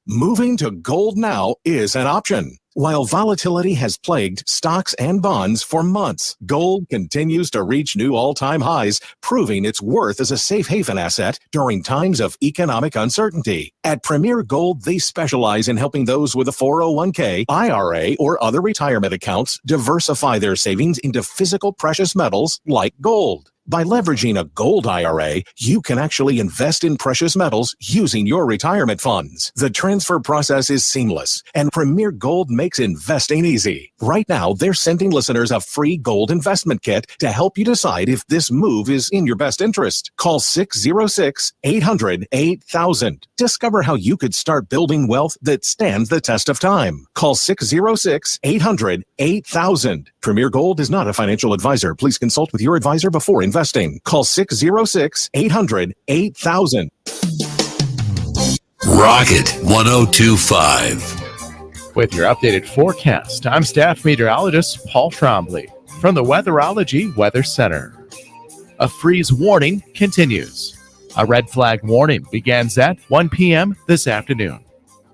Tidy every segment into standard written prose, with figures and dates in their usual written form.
Moving to gold now is an option. While volatility has plagued stocks and bonds for months, gold continues to reach new all-time highs, proving its worth as a safe haven asset during times of economic uncertainty. At Premier Gold, they specialize in helping those with a 401k, IRA, or other retirement accounts diversify their savings into physical precious metals like gold. By leveraging a gold IRA, you can actually invest in precious metals using your retirement funds. The transfer process is seamless, and Premier Gold makes investing easy. Right now, they're sending listeners a free gold investment kit to help you decide if this move is in your best interest. Call 606-800-8000. Discover how you could start building wealth that stands the test of time. Call 606-800-8000. Premier Gold is not a financial advisor. Please consult with your advisor before investing. Call 606-800-8000. Rocket 102.5. With your updated forecast, I'm staff meteorologist Paul Trombley from the Weatherology Weather Center. A freeze warning continues. A red flag warning begins at 1 p.m. this afternoon.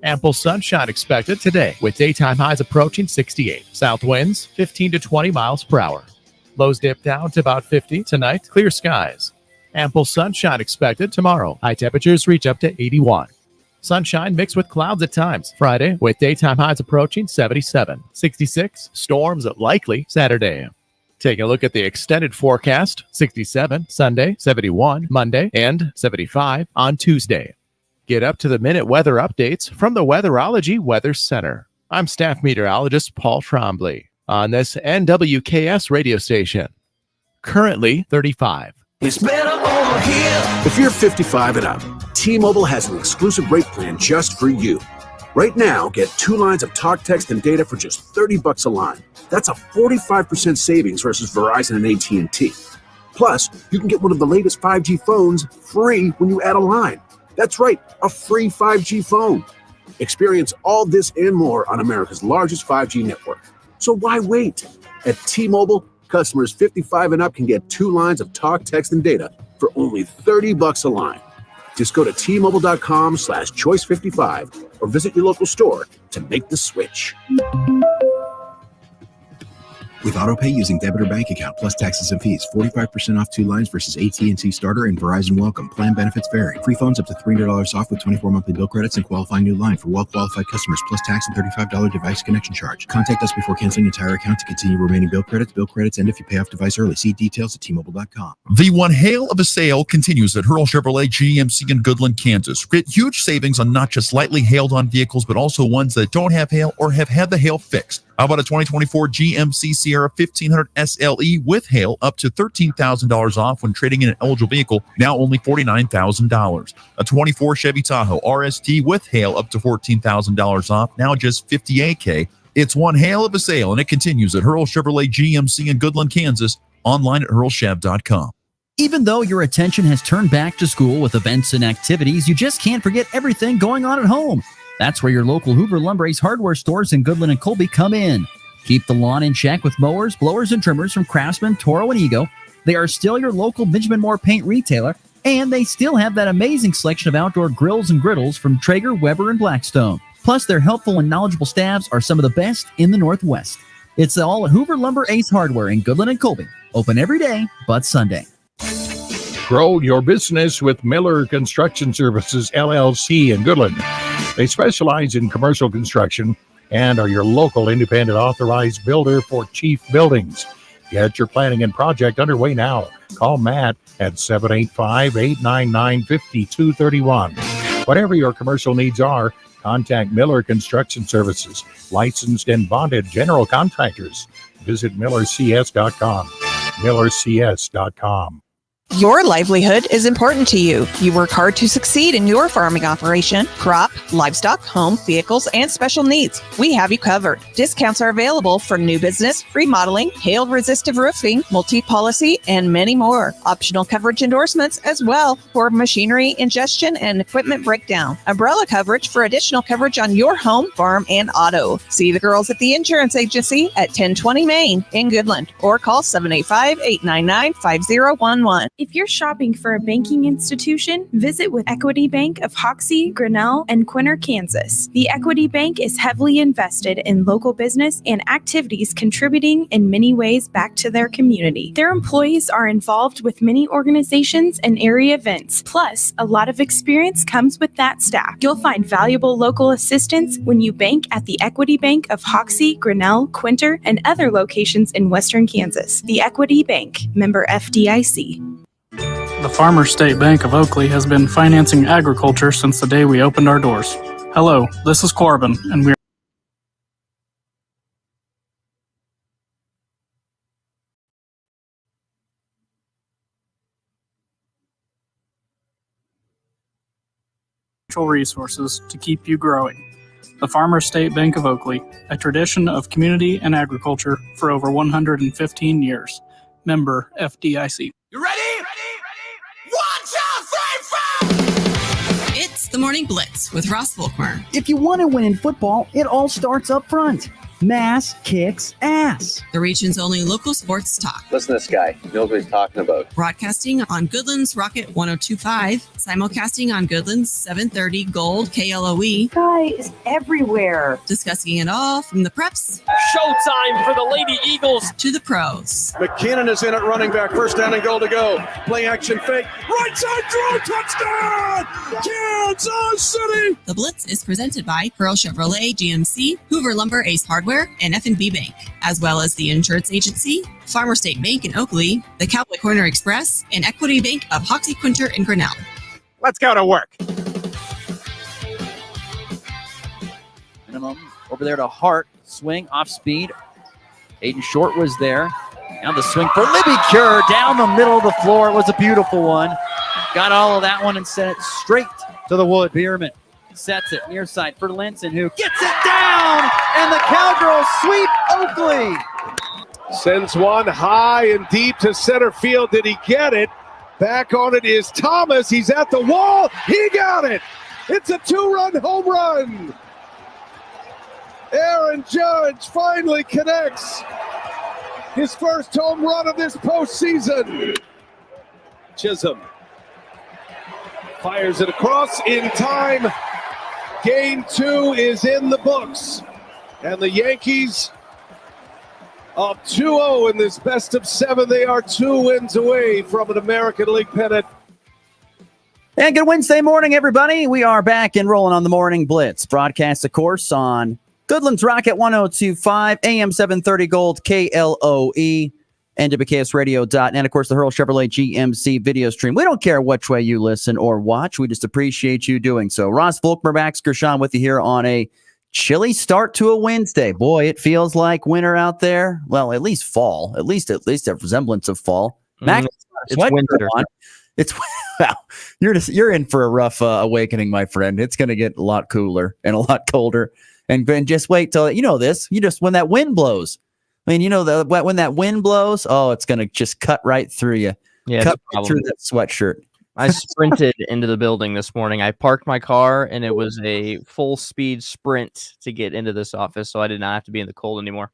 Ample sunshine expected today with daytime highs approaching 68. South winds 15 to 20 miles per hour. Lows dip down to about 50 tonight. Clear skies. Ample sunshine expected tomorrow. High temperatures reach up to 81. Sunshine mixed with clouds at times. Friday with daytime highs approaching 77. 66. Storms likely Saturday. Taking a look at the extended forecast. 67 Sunday, 71 Monday, and 75 on Tuesday. Get up-to-the-minute weather updates from the Weatherology Weather Center. I'm staff meteorologist Paul Trombley on this NWKS radio station. Currently 35. It's better over here. If you're 55 and up, T-Mobile has an exclusive rate plan just for you. Right now, get 2 lines of talk, text, and data for just $30 a line. That's a 45% savings versus Verizon and AT&T. Plus, you can get one of the latest 5G phones free when you add a line. That's right, a free 5G phone. Experience all this and more on America's largest 5G network. So why wait? At T-Mobile, customers 55 and up can get 2 lines of talk, text, and data for only $30 a line. Just go to T-Mobile.com/choice55 or visit your local store to make the switch. With AutoPay using debit or bank account plus taxes and fees, 45% off 2 lines versus AT&T Starter and Verizon Welcome. Plan benefits vary. Free phones up to $300 off with 24 monthly bill credits and qualifying new line for well-qualified customers plus tax and $35 device connection charge. Contact us before canceling entire account to continue remaining bill credits, and if you pay off device early. See details at T-Mobile.com. The one hail of a sale continues at Hurl Chevrolet GMC in Goodland, Kansas. Get huge savings on not just lightly hailed on vehicles, but also ones that don't have hail or have had the hail fixed. How about a 2024 GMC Sierra 1500 SLE with hail up to $13,000 off when trading in an eligible vehicle, now only $49,000. A 24 Chevy Tahoe RST with hail up to $14,000 off, now just $58K. It's one hail of a sale, and it continues at Hurl Chevrolet GMC in Goodland, Kansas, online at hurlchev.com. Even though your attention has turned back to school with events and activities, you just can't forget everything going on at home. That's where your local Hoover Lumber Ace hardware stores in Goodland and Colby come in. Keep the lawn in check with mowers, blowers, and trimmers from Craftsman, Toro, and Ego. They are still your local Benjamin Moore paint retailer, and they still have that amazing selection of outdoor grills and griddles from Traeger, Weber, and Blackstone. Plus, their helpful and knowledgeable staffs are some of the best in the Northwest. It's all at Hoover Lumber Ace Hardware in Goodland and Colby. Open every day but Sunday. Grow your business with Miller Construction Services, LLC in Goodland. They specialize in commercial construction and are your local independent authorized builder for Chief Buildings. Get your planning and project underway now. Call Matt at 785-899-5231. Whatever your commercial needs are, contact Miller Construction Services, licensed and bonded general contractors. Visit millercs.com. millercs.com. Your livelihood is important to you. You work hard to succeed in your farming operation, crop, livestock, home, vehicles, and special needs. We have you covered. Discounts are available for new business, remodeling, hail-resistive roofing, multi-policy, and many more. Optional coverage endorsements as well for machinery ingestion and equipment breakdown. Umbrella coverage for additional coverage on your home, farm, and auto. See the girls at the Insurance Agency at 1020 Main in Goodland or call 785-899-5011. If you're shopping for a banking institution, visit with Equity Bank of Hoxie, Grinnell, and Quinter, Kansas. The Equity Bank is heavily invested in local business and activities contributing in many ways back to their community. Their employees are involved with many organizations and area events. Plus, a lot of experience comes with that staff. You'll find valuable local assistance when you bank at the Equity Bank of Hoxie, Grinnell, Quinter, and other locations in Western Kansas. The Equity Bank, member FDIC. The Farmers State Bank of Oakley has been financing agriculture since the day we opened our doors. Hello, this is Corbin, and we're resources to keep you growing. The Farmers State Bank of Oakley, a tradition of community and agriculture for over 115 years. Member FDIC. You ready? 1, 2, 3, 4! It's the Morning Blitz with Ross Volkmer. If you want to win in football, it all starts up front. Mass kicks ass. The region's only local sports talk. Listen to this guy. He knows what he's talking about. Broadcasting on Goodland's Rocket 102.5. Simulcasting on Goodland's 730 Gold KLOE. Guys everywhere. Discussing it all from the preps. Showtime for the Lady Eagles. To the pros. McKinnon is in at running back. First down and goal to go. Play action fake. Right side throw. Touchdown! Kansas City! The Blitz is presented by Pearl Chevrolet GMC, Hoover Lumber Ace Hardware, and F&B Bank, as well as the Insurance Agency, Farmer State Bank in Oakley, the Cowboy Corner Express, and Equity Bank of Hoxie, Quinter, and Grinnell. Let's go to work. Minimum over there to Hart. Swing off speed. Aiden Short was there. Now the swing for Libby Cure down the middle of the floor. It was a beautiful one. Got all of that one and sent it straight to the wood. Bierman sets it near side for Linson, who gets it down, and the Cowgirls sweep Oakley. Sends one high and deep to center field. Did he get it? Back on it is Thomas. He's at the wall. He got it. It's a 2-run home run. Aaron Judge finally connects his first home run of this postseason. Chisholm fires it across in time. Game 2 is in the books. And the Yankees up 2-0 in this best of 7. They are 2 wins away from an American League pennant. And good Wednesday morning, everybody. We are back and rolling on the Morning Blitz. Broadcast, of course, on Goodland's Rocket 102.5, AM 730 Gold, KLOE, NWKSradio.net. Of course, the Hurl Chevrolet GMC video stream. We don't care which way you listen or watch. We just appreciate you doing so. Ross Volkmer, Max Gershon with you here on a chilly start to a Wednesday. Boy, it feels like winter out there. Well, at least fall. At least a resemblance of fall. Max, it's winter. It's wow. You're in for a rough awakening, my friend. It's going to get a lot cooler and a lot colder. And just wait till you know this. You just when that wind blows. I mean, you know when that wind blows. Oh, it's going to just cut right through you. Yeah, cut right through that sweatshirt. I sprinted into the building this morning. I parked my car, and it was a full speed sprint to get into this office, so I did not have to be in the cold anymore.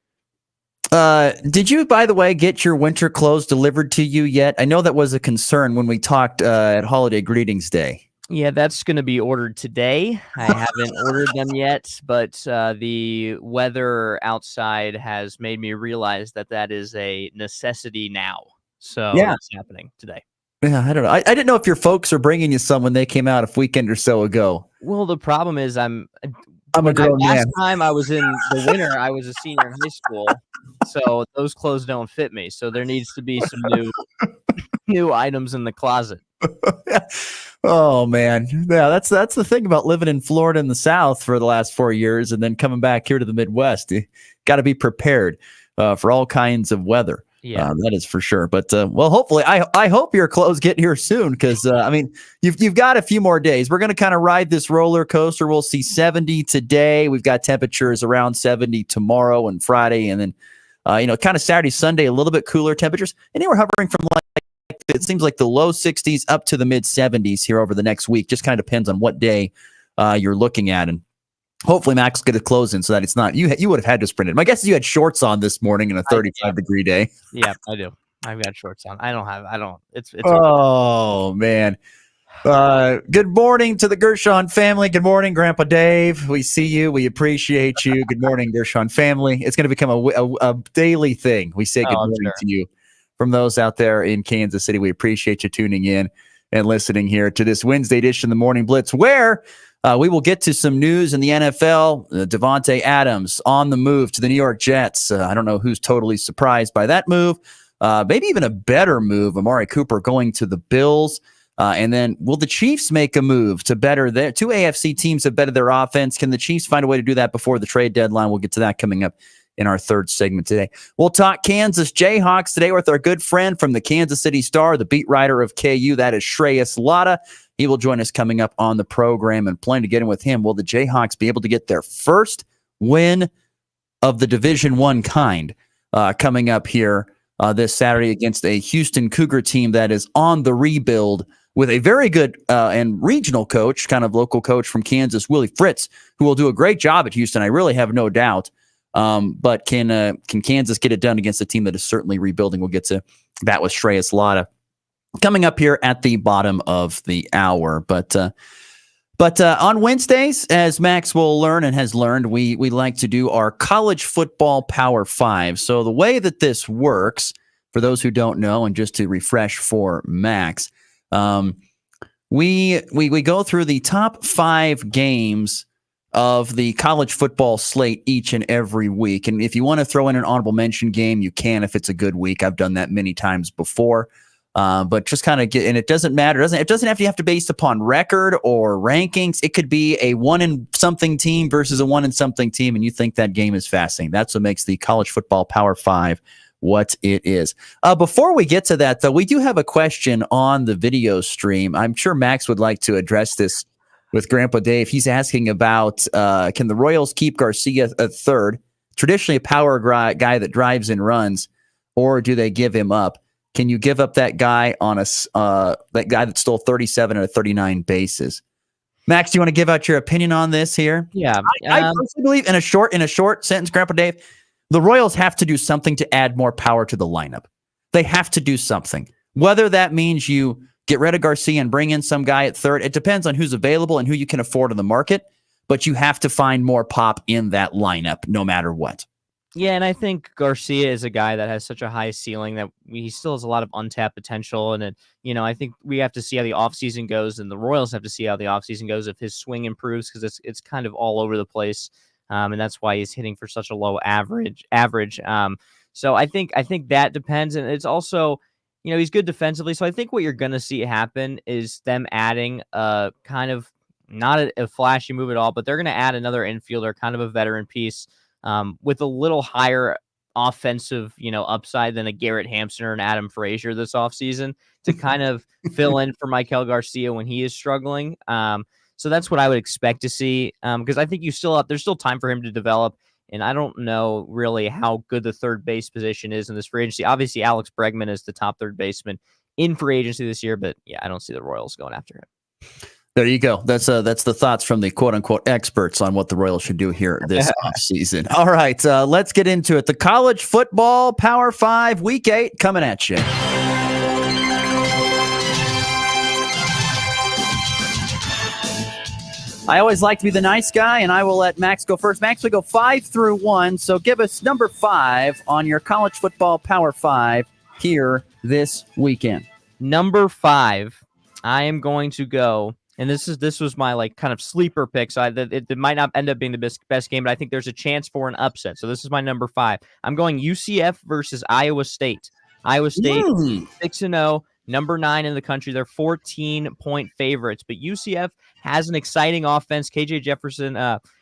Did you, by the way, get your winter clothes delivered to you yet? I know that was a concern when we talked at Holiday Greetings Day. Yeah, that's going to be ordered today. I haven't ordered them yet, but the weather outside has made me realize that is a necessity now. So yeah, it's happening today. Yeah, I don't know. I didn't know if your folks are bringing you some when they came out a weekend or so ago. Well, the problem is I'm a grown man. Last time I was in the winter, I was a senior in high school, so those clothes don't fit me. So there needs to be some new items in the closet. Oh man, yeah, that's the thing about living in Florida in the South for the last 4 years, and then coming back here to the Midwest. You got to be prepared for all kinds of weather. Yeah, that is for sure. But well, hopefully, I hope your clothes get here soon because I mean, you've got a few more days. We're going to kind of ride this roller coaster. We'll see 70 today. We've got temperatures around 70 tomorrow and Friday, and then kind of Saturday, Sunday, a little bit cooler temperatures. And then we're hovering from it seems like the low 60s up to the mid 70s here over the next week. Just kind of depends on what day you're looking at. And hopefully Max will get it closed in so that it's not, you would have had to sprint it. My guess is you had shorts on this morning in a 35 degree day. Yeah, I do. I've got shorts on. I don't. It's. Oh, man. Good morning to the Gershon family. Good morning, Grandpa Dave. We see you. We appreciate you. Good morning, Gershon family. It's going to become a daily thing. We say good morning to you from those out there in Kansas City. We appreciate you tuning in and listening here to this Wednesday edition of the Morning Blitz, where we will get to some news in the NFL. Devontae Adams on the move to the New York Jets. I don't know who's totally surprised by that move. Maybe even a better move, Amari Cooper going to the Bills. And then will the Chiefs make a move to better their two AFC teams have bettered their offense? Can the Chiefs find a way to do that before the trade deadline? We'll get to that coming up in our third segment today. We'll talk Kansas Jayhawks today with our good friend from the Kansas City Star, the beat writer of KU. That is Shreyas Laddha. He will join us coming up on the program, and plan to get in with him. Will the Jayhawks be able to get their first win of the Division I kind coming up here this Saturday against a Houston Cougar team that is on the rebuild, with a very good and regional coach, kind of local coach from Kansas, Willie Fritz, who will do a great job at Houston. I really have no doubt. But can Kansas get it done against a team that is certainly rebuilding? We'll get to that with Shreyas Laddha coming up here at the bottom of the hour. But on Wednesdays, as Max will learn and has learned, we like to do our college football Power 5. So the way that this works, for those who don't know, and just to refresh for Max, we go through the top 5 games of the college football slate each and every week. And if you want to throw in an honorable mention game, you can if it's a good week. I've done that many times before. But just kind of and it doesn't matter. It doesn't have to be based upon record or rankings. It could be a 1-and-something team versus a 1-and-something team, and you think that game is fascinating. That's what makes the college football Power 5 what it is. Before we get to that, though, we do have a question on the video stream. I'm sure Max would like to address this with Grandpa Dave. He's asking about, can the Royals keep Garcia at third, traditionally a power guy that drives and runs, or do they give him up? Can you give up that guy on that guy that stole 37 out of 39 bases? Max, do you want to give out your opinion on this here? Yeah. I personally believe in a short sentence, Grandpa Dave, the Royals have to do something to add more power to the lineup. They have to do something. Whether that means you get rid of Garcia and bring in some guy at third, it depends on who's available and who you can afford in the market. But you have to find more pop in that lineup no matter what. Yeah, and I think Garcia is a guy that has such a high ceiling that he still has a lot of untapped potential. And, I think we have to see how the offseason goes, and the Royals have to see how the offseason goes if his swing improves, because it's kind of all over the place. And that's why he's hitting for such a low average. So I think that depends. And it's also, he's good defensively. So I think what you're going to see happen is them adding kind of not a flashy move at all, but they're going to add another infielder, kind of a veteran piece, with a little higher offensive, upside than a Garrett Hampson or an Adam Frazier this offseason to kind of fill in for Michael Garcia when he is struggling. So that's what I would expect to see, because I think there's still time for him to develop. And I don't know really how good the third base position is in this free agency. Obviously, Alex Bregman is the top third baseman in free agency this year, but yeah, I don't see the Royals going after him. There you go. That's the thoughts from the quote-unquote experts on what the Royals should do here this offseason. All right, let's get into it. The college football Power 5 Week 8 coming at you. I always like to be the nice guy, and I will let Max go first. Max, we go 5 through 1, so give us number 5 on your college football Power 5 here this weekend. Number 5, I am going to go, and this was my kind of sleeper pick, so it might not end up being the best game, but I think there's a chance for an upset. So this is my number 5. I'm going UCF versus Iowa State. Iowa State 6-0. Number 9 in the country. They're 14-point favorites, but UCF has an exciting offense. KJ Jefferson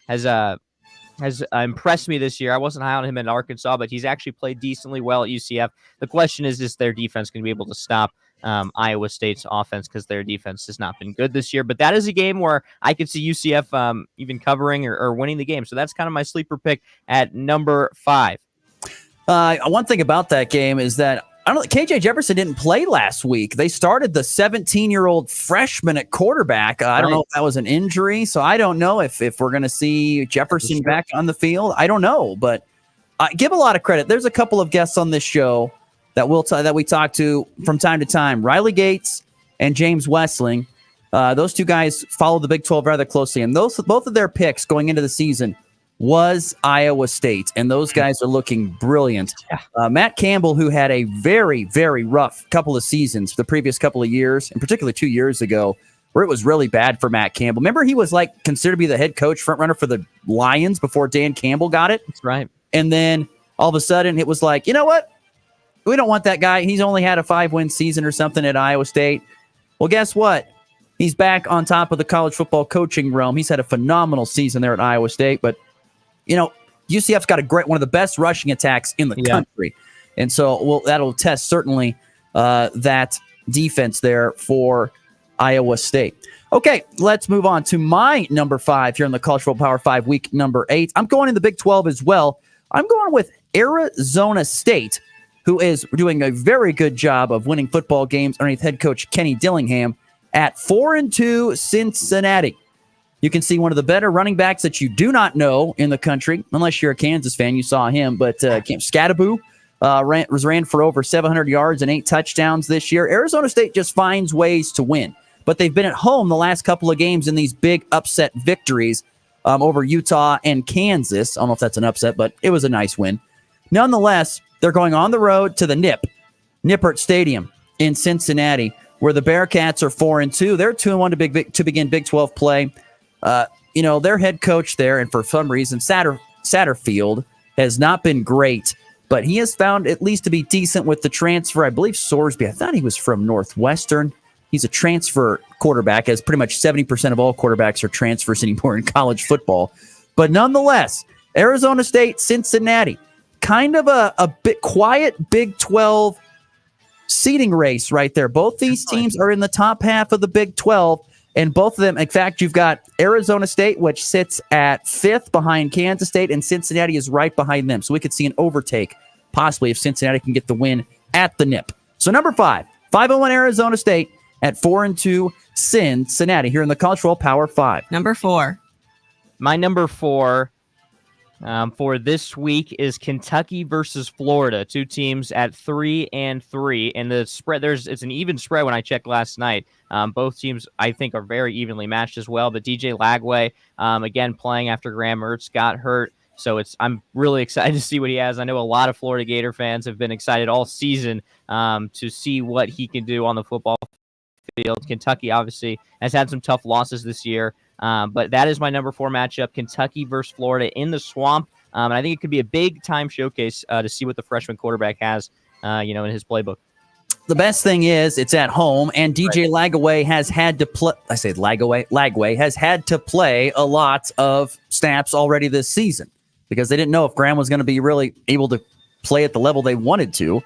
has impressed me this year. I wasn't high on him in Arkansas, but he's actually played decently well at UCF. The question is their defense going to be able to stop Iowa State's offense, because their defense has not been good this year. But that is a game where I could see UCF even covering or winning the game. So that's kind of my sleeper pick at number 5. One thing about that game is that KJ Jefferson didn't play last week. They started the 17-year-old freshman at quarterback. I don't know if that was an injury, so I don't know if we're going to see Jefferson back on the field. I don't know, but give a lot of credit. There's a couple of guests on this show that we talk to from time to time, Riley Gates and James Westling. Those two guys follow the Big 12 rather closely, and both of their picks going into the season was Iowa State, and those guys are looking brilliant. Matt Campbell, who had a very, very rough couple of seasons the previous couple of years, and particularly 2 years ago, where it was really bad for Matt Campbell. Remember, he was considered to be the head coach front runner for the Lions before Dan Campbell got it? That's right. And then all of a sudden it was like, you know what? We don't want that guy. He's only had a 5-win season or something at Iowa State. Well, guess what? He's back on top of the college football coaching realm. He's had a phenomenal season there at Iowa State, but UCF's got one of the best rushing attacks in the country. And so that'll test certainly that defense there for Iowa State. Okay, let's move on to my number 5 here in the College Football Power 5 week number 8. I'm going in the Big 12 as well. I'm going with Arizona State, who is doing a very good job of winning football games underneath head coach Kenny Dillingham at 4-2 Cincinnati. You can see one of the better running backs that you do not know in the country, unless you're a Kansas fan. You saw him, but Scattaboo ran for over 700 yards and 8 touchdowns this year. Arizona State just finds ways to win, but they've been at home the last couple of games in these big upset victories over Utah and Kansas. I don't know if that's an upset, but it was a nice win. Nonetheless, they're going on the road to the Nippert Stadium in Cincinnati, where the Bearcats are 4-2. They're 2-1 to begin Big 12 play. Their head coach there, and for some reason, Satterfield has not been great, but he has found at least to be decent with the transfer. I believe Sorsby, I thought he was from Northwestern. He's a transfer quarterback, as pretty much 70% of all quarterbacks are transfers anymore in college football. But nonetheless, Arizona State, Cincinnati, kind of a bit quiet Big 12 seeding race right there. Both these teams are in the top half of the Big 12. And both of them, in fact, you've got Arizona State, which sits at 5th behind Kansas State, and Cincinnati is right behind them. So we could see an overtake, possibly, if Cincinnati can get the win at the Nip. So number 5, 5-1 Arizona State at 4-2 Cincinnati here in the College Football Power 5. Number 4. My number 4 for this week is Kentucky versus Florida. Two teams at 3-3, and the spread it's an even spread when I checked last night. Both teams I think are very evenly matched as well. But DJ Lagway again playing after Graham Mertz got hurt, so I'm really excited to see what he has. I know a lot of Florida Gator fans have been excited all season to see what he can do on the football field. Kentucky obviously has had some tough losses this year. But that is my number 4 matchup, Kentucky versus Florida in the Swamp. And I think it could be a big-time showcase to see what the freshman quarterback has, in his playbook. The best thing is it's at home, and DJ Lagway has had to play. I say Lagway has had to play a lot of snaps already this season because they didn't know if Graham was going to be really able to play at the level they wanted to.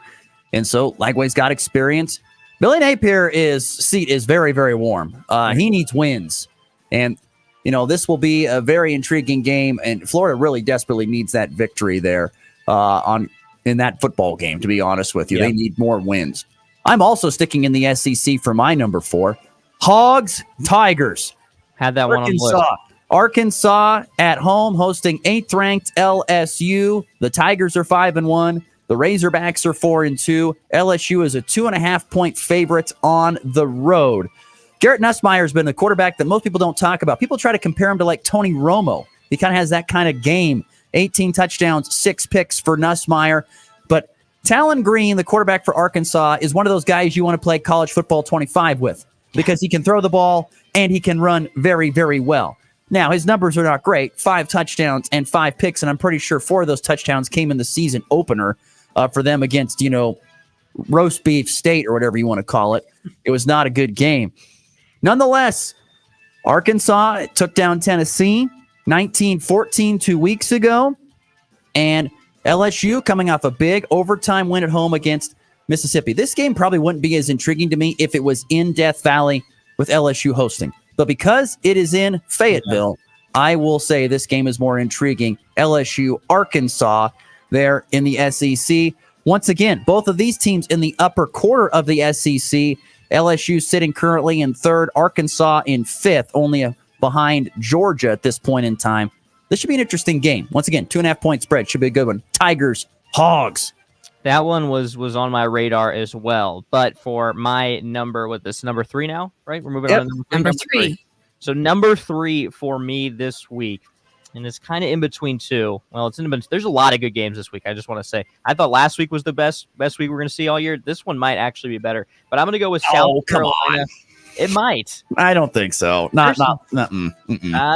And so Lagway's got experience. Billy Napier's seat is very, very warm. He needs wins. And, this will be a very intriguing game, and Florida really desperately needs that victory there in that football game, to be honest with you. Yep. They need more wins. I'm also sticking in the SEC for my number 4. Hogs, Tigers. Had that one on the list. Arkansas at home hosting 8th-ranked LSU. The Tigers are 5-1. The Razorbacks are 4-2. LSU is a 2.5-point favorite on the road. Garrett Nussmeier has been a quarterback that most people don't talk about. People try to compare him to Tony Romo. He kind of has that kind of game. 18 touchdowns, 6 picks for Nussmeier. But Talon Green, the quarterback for Arkansas, is one of those guys you want to play college football 25 with because he can throw the ball and he can run very, very well. Now, his numbers are not great. 5 touchdowns and 5 picks, and I'm pretty sure 4 of those touchdowns came in the season opener for them against, Roast Beef State or whatever you want to call it. It was not a good game. Nonetheless, Arkansas took down Tennessee 19-14 2 weeks ago, and LSU coming off a big overtime win at home against Mississippi. This game probably wouldn't be as intriguing to me if it was in Death Valley with LSU hosting. But because it is in Fayetteville, I will say this game is more intriguing. LSU, Arkansas there in the SEC. Once again, both of these teams in the upper quarter of the SEC. LSU sitting currently in 3rd, Arkansas in 5th, only behind Georgia at this point in time. This should be an interesting game. Once again, 2.5-point spread should be a good one. Tigers, Hogs. That one was on my radar as well. But for my number, number 3 now, right? We're moving on to number 3. So number 3 for me this week, and it's kind of in between two. Well, it's in between. There's a lot of good games this week. I just want to say, I thought last week was the best week we're going to see all year. This one might actually be better. But I'm going to go with South Carolina. On. It might. I don't think so. I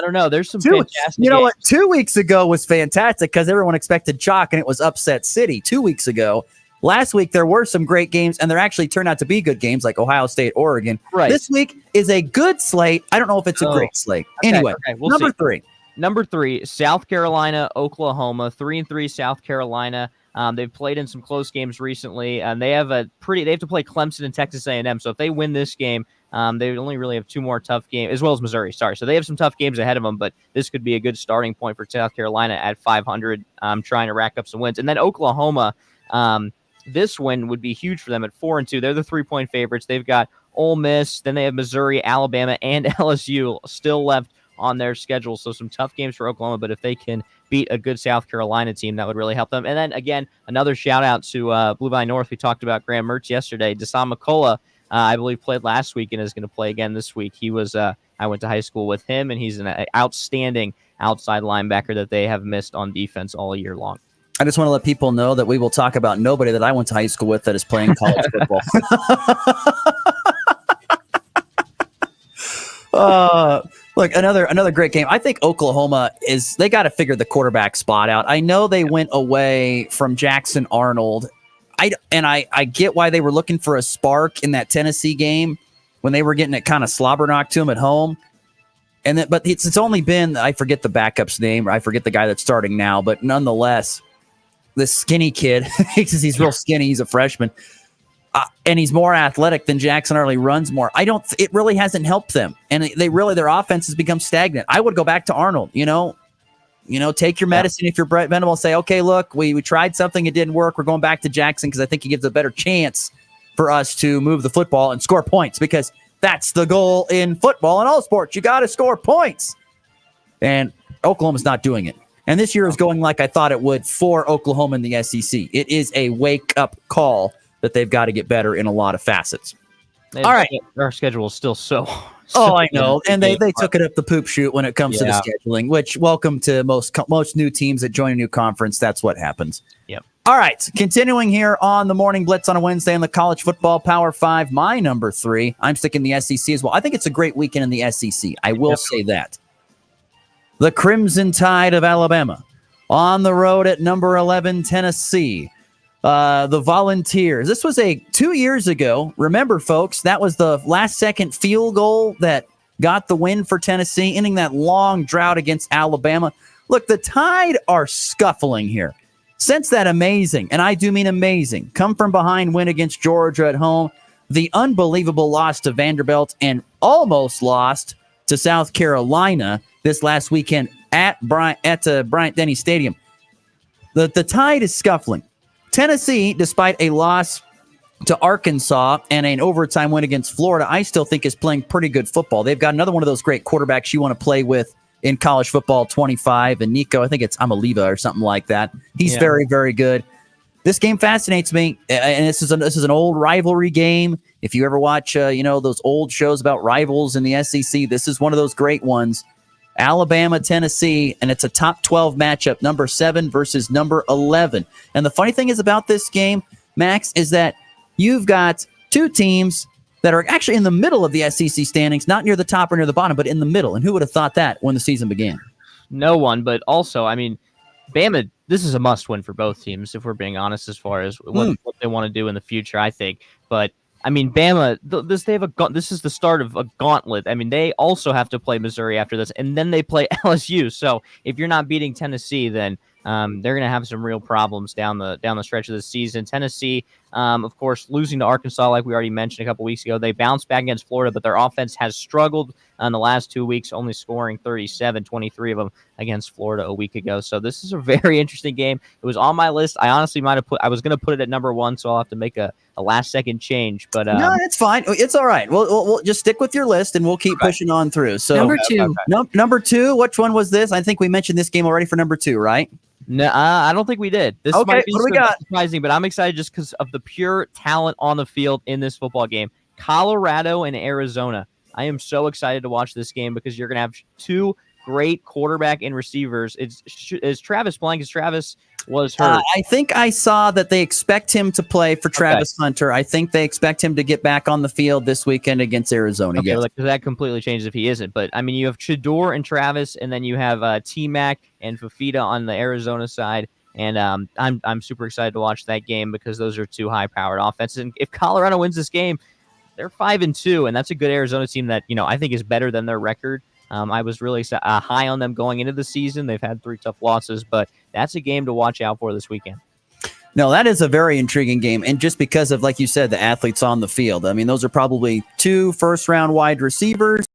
don't know. There's some fantastic. You know what? 2 weeks ago was fantastic because everyone expected chalk and it was upset city 2 weeks ago. Last week, there were some great games, and there actually turned out to be good games like Ohio State, Oregon. Right. This week is a good slate. I don't know if it's a great slate. Okay, Anyway, we'll number see. 3. Number 3, South Carolina, Oklahoma, 3-3 South Carolina. They've played in some close games recently, and they have to play Clemson and Texas A&M. So if they win this game, they only really have 2 more tough games, as well as Missouri. Sorry, so they have some tough games ahead of them. But this could be a good starting point for South Carolina at 500, trying to rack up some wins. And then Oklahoma, this win would be huge for them at 4-2. They're the 3-point favorites. They've got Ole Miss, then they have Missouri, Alabama, and LSU still left on their schedule. So some tough games for Oklahoma, but if they can beat a good South Carolina team, that would really help them. And then again, another shout out to Blue Vine North. We talked about Graham Mertz yesterday. Desan McCullough, I believe, played last week and is going to play again this week. He was I went to high school with him, and he's an outstanding outside linebacker that they have missed on defense all year long. I just want to let people know that we will talk about nobody that I went to high school with that is playing college football. Look, another great game. I think Oklahoma they got to figure the quarterback spot out. I know they went away from Jackson Arnold. I get why they were looking for a spark in that Tennessee game when they were getting it kind of slobber knocked to them at home. But it's only been, I forget the backup's name, or I forget the guy that's starting now, but nonetheless, this skinny kid, because he's real skinny, he's a freshman, and he's more athletic than Jackson Arnold. He runs more. It really hasn't helped them, and their offense has become stagnant. I would go back to Arnold. Take your medicine if you're Brett Venable. Say, okay, look, we tried something, it didn't work. We're going back to Jackson because I think he gives a better chance for us to move the football and score points, because that's the goal in football and all sports. You got to score points, and Oklahoma's not doing it. And this year is going like I thought it would for Oklahoma in the SEC. It is a wake-up call that they've got to get better in a lot of facets. All right. Our schedule is still so I know. And they took it up the poop chute when it comes to the scheduling, which welcome to most new teams that join a new conference. That's what happens. Yep. All right. Continuing here on the Morning Blitz on a Wednesday in the college football Power 5, my number 3. I'm sticking the SEC as well. I think it's a great weekend in the SEC. I will say that. The Crimson Tide of Alabama on the road at number 11, Tennessee. The Volunteers. This was 2 years ago. Remember, folks, that was the last-second field goal that got the win for Tennessee, ending that long drought against Alabama. Look, the Tide are scuffling here. Since that amazing, and I do mean amazing, come-from-behind win against Georgia at home, the unbelievable loss to Vanderbilt, and almost lost to South Carolina this last weekend at Bryant-Denny Stadium. The Tide is scuffling. Tennessee, despite a loss to Arkansas and an overtime win against Florida, I still think is playing pretty good football. They've got another one of those great quarterbacks you want to play with in college football, 25, and Nico, I think it's Amaliva or something like that. He's very, very good. This game fascinates me, and this is an old rivalry game. If you ever watch, those old shows about rivals in the SEC, this is one of those great ones. Alabama, Tennessee, and it's a top 12 matchup, number 7 versus number 11. And the funny thing is about this game, Max, is that you've got 2 teams that are actually in the middle of the SEC standings, not near the top or near the bottom, but in the middle. And who would have thought that when the season began? No one, but also, I mean, Bama, this is a must-win for both teams, if we're being honest, as far as what they want to do in the future, I think. But I mean, Bama, this is the start of a gauntlet. I mean, they also have to play Missouri after this, and then they play LSU. So if you're not beating Tennessee, then they're going to have some real problems down the stretch of the season. Tennessee, of course, losing to Arkansas, like we already mentioned a couple weeks ago. They bounced back against Florida, but their offense has struggled in the last 2 weeks, only scoring 23 of them against Florida a week ago. So this is a very interesting game. It was on my list. I honestly I was going to put it at number 1, so I'll have to make a last-second change. But no, it's fine. It's all right. We'll just stick with your list, and we'll keep pushing on through. So number 2. Number 2, which one was this? I think we mentioned this game already for number 2, right? No, I don't think we did. This Okay, might be what do we got? surprising, but I'm excited just because of the pure talent on the field in this football game. Colorado and Arizona. I am so excited to watch this game because you're going to have two great quarterback and receivers. Is Travis playing? Because Travis was hurt. I think I saw that they expect him to play for Travis Hunter. I think they expect him to get back on the field this weekend against Arizona. Okay, Yes. that completely changes if he isn't. But, I mean, you have Shador and Travis, and then you have T-Mac and Fafita on the Arizona side. And I'm super excited to watch that game because those are two high-powered offenses. And if Colorado wins this game, they're 5-2, and that's a good Arizona team that, I think is better than their record. I was really high on them going into the season. They've had 3 tough losses, but that's a game to watch out for this weekend. No, that is a very intriguing game. And just because of, like you said, the athletes on the field. I mean, those are probably 2 first-round wide receivers.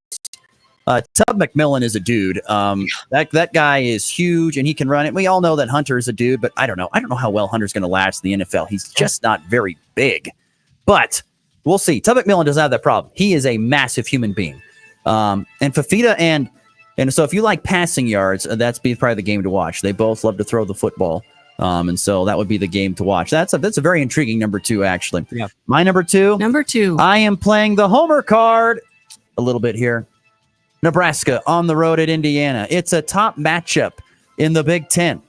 Tub McMillan is a dude. That guy is huge, and he can run it. We all know that Hunter is a dude, but I don't know. I don't know how well Hunter's going to last in the NFL. He's just not very big. But we'll see. Tub McMillan doesn't have that problem. He is a massive human being. And Fafita and so if you like passing yards, that's probably the game to watch. They both love to throw the football. And so that would be the game to watch. That's a very intriguing number 2, actually. Yeah. My number 2. Number 2. I am playing the homer card a little bit here. Nebraska on the road at Indiana. It's a top matchup in the Big Ten.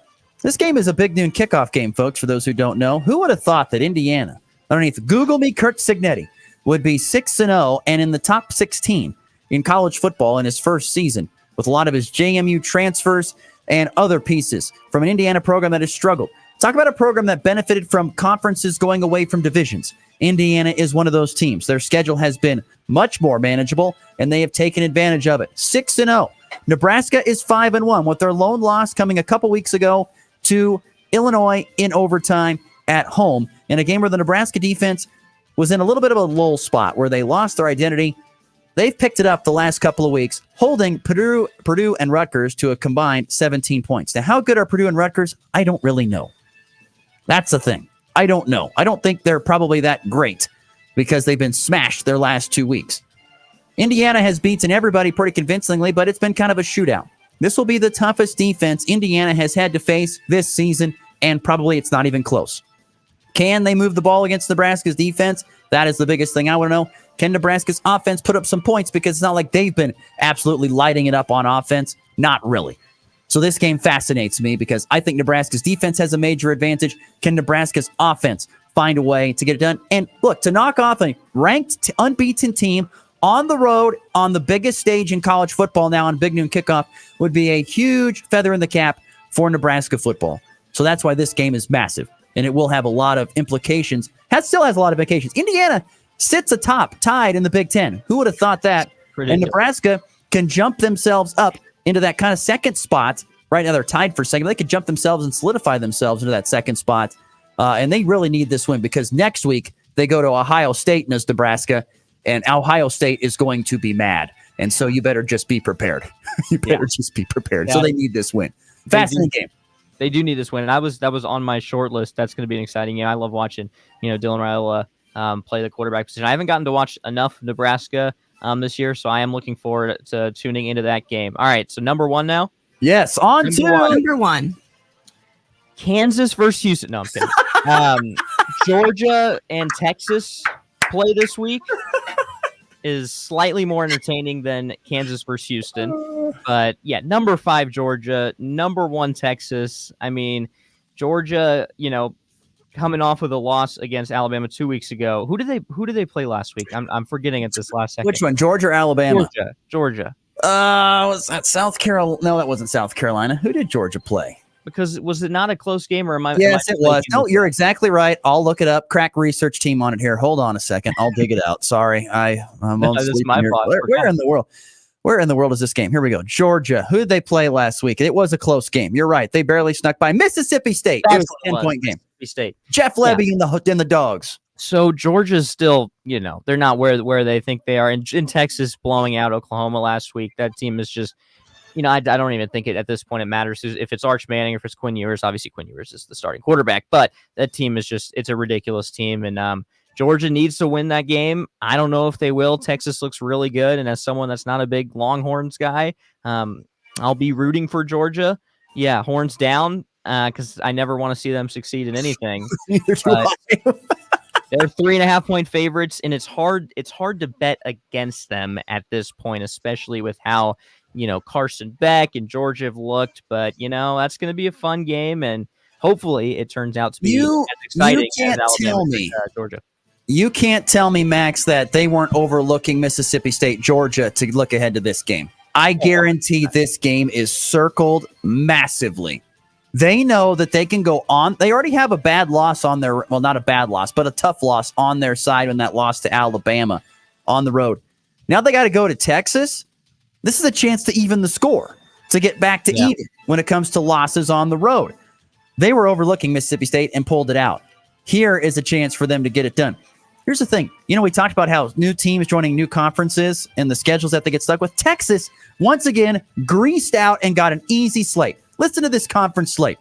This game is a big noon kickoff game, folks, for those who don't know. Who would have thought that Indiana, underneath Google me Kurt Cignetti, would be 6-0 and in the top 16 in college football in his first season, with a lot of his JMU transfers and other pieces from an Indiana program that has struggled. Talk about a program that benefited from conferences going away from divisions. Indiana is one of those teams. Their schedule has been much more manageable, and they have taken advantage of it. 6-0. Nebraska is 5-1, with their lone loss coming a couple weeks ago to Illinois in overtime at home, in a game where the Nebraska defense was in a little bit of a lull spot where they lost their identity. They've picked it up the last couple of weeks, holding Purdue and Rutgers to a combined 17 points. Now, how good are Purdue and Rutgers? I don't really know. That's the thing. I don't know. I don't think they're probably that great because they've been smashed their last 2 weeks. Indiana has beaten everybody pretty convincingly, but it's been kind of a shootout. This will be the toughest defense Indiana has had to face this season, and probably it's not even close. Can they move the ball against Nebraska's defense? That is the biggest thing I want to know. Can Nebraska's offense put up some points? Because it's not like they've been absolutely lighting it up on offense. Not really. So this game fascinates me because I think Nebraska's defense has a major advantage. Can Nebraska's offense find a way to get it done? And look, to knock off a ranked, unbeaten team on the road on the biggest stage in college football now on Big Noon Kickoff would be a huge feather in the cap for Nebraska football. So that's why this game is massive, and it will have a lot of implications. Still has a lot of implications. Indiana sits atop, tied in the Big Ten. Who would have thought that? And Nebraska can jump themselves up into that kind of second spot. Right now they're tied for second. They could jump themselves and solidify themselves into that second spot. And they really need this win because next week they go to Ohio State and Nebraska, and Ohio State is going to be mad. And so you better just be prepared. Just be prepared. Yeah. So they need this win. Fascinating game. They do need this win. And that was on my short list. That's going to be an exciting game. I love watching, Dylan Raiola play the quarterback position. I haven't gotten to watch enough Nebraska this year, so I am looking forward to tuning into that game. All right, so number 1 now. Yes, number one. Kansas versus Houston. No, I'm kidding. Georgia and Texas play this week is slightly more entertaining than Kansas versus Houston. But yeah, number 5 Georgia, number 1 Texas. I mean, Georgia, coming off with a loss against Alabama 2 weeks ago. Who did they play last week? I'm forgetting at this last second. Which one, Georgia or Alabama? Georgia. Was that South Carolina? No, that wasn't South Carolina. Who did Georgia play? Because was it not a close game, or am I? Yes, it was. No, you're exactly right. I'll look it up. Crack research team on it here. Hold on a second. I'll dig it out. Sorry, I'm on sleep here. Where in the world? Where in the world is this game? Here we go. Georgia. Who did they play last week? It was a close game. You're right. They barely snuck by Mississippi State. It was a 10-point game. Mississippi State. Jeff Levy in the Dogs. So Georgia's still, they're not where they think they are. In Texas, blowing out Oklahoma last week, that team is just, I don't even think at this point it matters if it's Arch Manning or if it's Quinn Ewers. Obviously, Quinn Ewers is the starting quarterback, but that team is it's a ridiculous team. And Georgia needs to win that game. I don't know if they will. Texas looks really good. And as someone that's not a big Longhorns guy, I'll be rooting for Georgia. Yeah, horns down. because I never want to see them succeed in anything. Neither do I. They're 3.5-point favorites, and it's hard to bet against them at this point, especially with how, Carson Beck and Georgia have looked. But, that's going to be a fun game, and hopefully it turns out to be as exciting as Alabama Georgia. You can't tell me, Max, that they weren't overlooking Mississippi State, Georgia to look ahead to this game. I guarantee this game is circled massively. They know that they can go on. They already have a bad loss on their, well, not a bad loss, but a tough loss on their side when that loss to Alabama on the road. Now they got to go to Texas. This is a chance to even the score, to get back to even when it comes to losses on the road. They were overlooking Mississippi State and pulled it out. Here is a chance for them to get it done. Here's the thing. We talked about how new teams joining new conferences and the schedules that they get stuck with. Texas, once again, greased out and got an easy slate. Listen to this conference slate.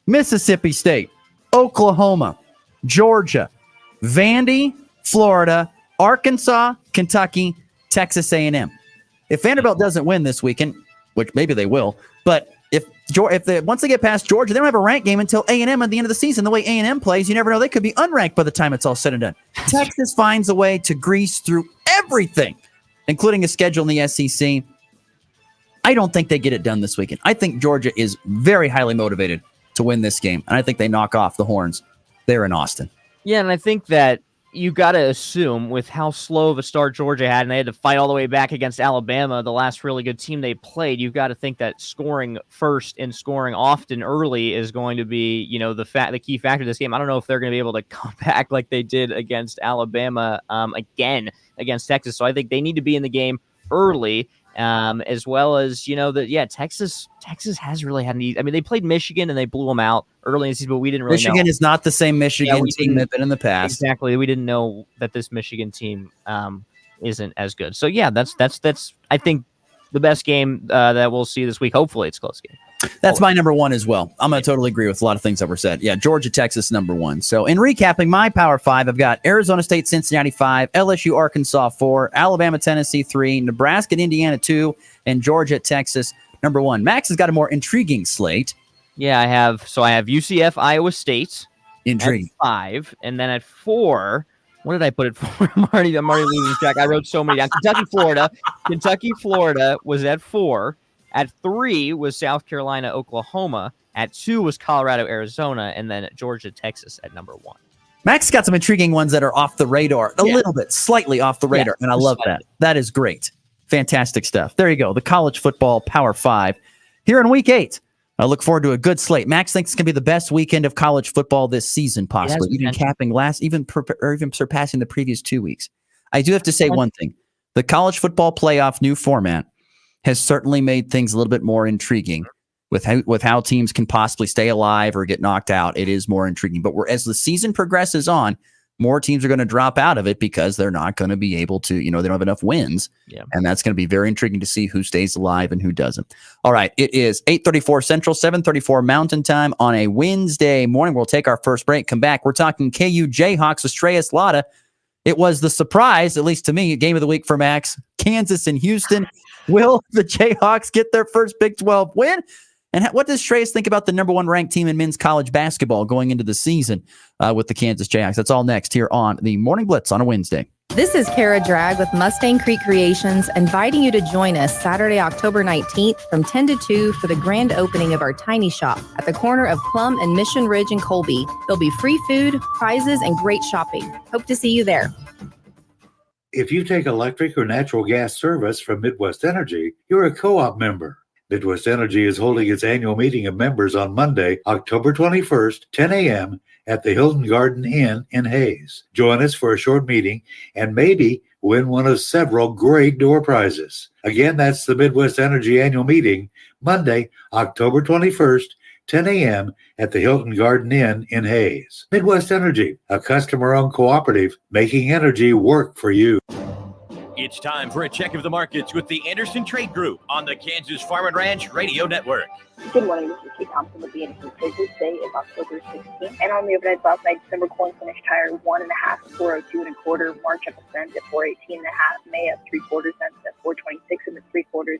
Mississippi State, Oklahoma, Georgia, Vandy, Florida, Arkansas, Kentucky, Texas A&M. If Vanderbilt doesn't win this weekend, which maybe they will, but once they get past Georgia, they don't have a ranked game until A&M at the end of the season. The way A&M plays, you never know. They could be unranked by the time it's all said and done. Texas finds a way to grease through everything, including a schedule in the SEC. I don't think they get it done this weekend. I think Georgia is very highly motivated to win this game, and I think they knock off the Horns there in Austin. Yeah, and I think that you got to assume with how slow of a start Georgia had, and they had to fight all the way back against Alabama, the last really good team they played, you've got to think that scoring first and scoring often early is going to be, the key factor of this game. I don't know if they're going to be able to come back like they did against Alabama again against Texas. So I think they need to be in the game early. As well as, Texas has really had they played Michigan and they blew them out early in the season, but we didn't really know. Michigan is not the same Michigan team that's been in the past. Exactly. We didn't know that this Michigan team isn't as good. So, that's I think, the best game that we'll see this week. Hopefully it's a close game. That's my number one as well. I'm going to totally agree with a lot of things that were said. Yeah, Georgia, Texas, number one. So in recapping my Power 5, I've got Arizona State, Cincinnati 5, LSU, Arkansas 4, Alabama, Tennessee 3, Nebraska and Indiana 2, and Georgia, Texas, number 1. Max has got a more intriguing slate. Yeah, I have UCF, Iowa State. Intriguing. At 5, and then at 4, what did I put it for? I'm already losing track. I wrote so many down. Kentucky, Florida was at 4. At 3 was South Carolina, Oklahoma. At 2 was Colorado, Arizona. And then Georgia, Texas at number 1. Max got some intriguing ones that are off the radar, a little bit, slightly off the radar. And I love that. That is great. Fantastic stuff. There you go. The college football Power 5 here in week 8. I look forward to a good slate. Max thinks it's going to be the best weekend of college football this season, possibly. Even capping even surpassing the previous 2 weeks. I do have to say one thing. The college football playoff new format has certainly made things a little bit more intriguing with how teams can possibly stay alive or get knocked out. It is more intriguing. But as the season progresses on, more teams are going to drop out of it because they're not going to be able to, they don't have enough wins. Yeah. And that's going to be very intriguing to see who stays alive and who doesn't. All right. It is 8:34 Central, 7:34 Mountain Time on a Wednesday morning. We'll take our first break. Come back. We're talking KU Jayhawks with Shreyas Laddha. It was the surprise, at least to me, game of the week for Max. Kansas and Houston. Will the Jayhawks get their first Big 12 win? And what does Shreyas think about the number 1 ranked team in men's college basketball going into the season with the Kansas Jayhawks? That's all next here on the Morning Blitz on a Wednesday. This is Kara Drag with Mustang Creek Creations, inviting you to join us Saturday, October 19th from 10 to 2 for the grand opening of our tiny shop at the corner of Plum and Mission Ridge in Colby. There'll be free food, prizes, and great shopping. Hope to see you there. If you take electric or natural gas service from Midwest Energy, you're a co-op member. Midwest Energy is holding its annual meeting of members on Monday, October 21st, 10 a.m. at the Hilton Garden Inn in Hayes. Join us for a short meeting and maybe win one of several great door prizes. Again, that's the Midwest Energy annual meeting, Monday, October 21st, 10 a.m. at the Hilton Garden Inn in Hayes. Midwest Energy, a customer-owned cooperative making energy work for you. It's time for a check of the markets with the Anderson Trade Group on the Kansas Farm and Ranch Radio Network. Good morning, this is Kate Thompson with the Anderson Trade Group. Today is October 16th, and on the overnight last night, December corn finished higher 1.5 at 402 1/4, March up a cent at 418 1/2, May up 3/4 cents at 426 3/4,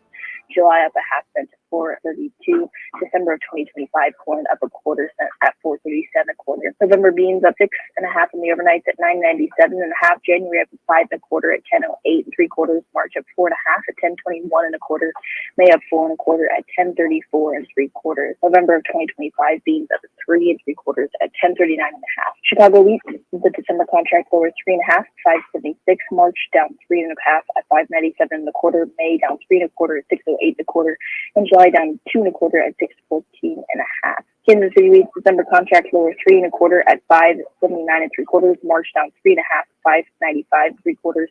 July up a half cent at 432, December December of 2025 corn up a quarter cent at $4.37 a quarter. November beans up 6.5 in the overnights at $9.97.5. January up 5.25 at $10.08 3/4. March up 4.5 at $10.21 1/4. May up 4 1/4 at $10.34 3/4. November of 2025 beans up 3 3/4 at $10.39.5. Chicago wheat, the December contract lower 3.5 $5.76. March down 3.5 at $5.97 1/4. May down 3 1/4 at $6.08 1/4. And July down 2 1/4 at $6.14.5. Kansas City wheat December contract lower 3 1/4 at $5.79 3/4. March down 3.5 $5.95 3/4.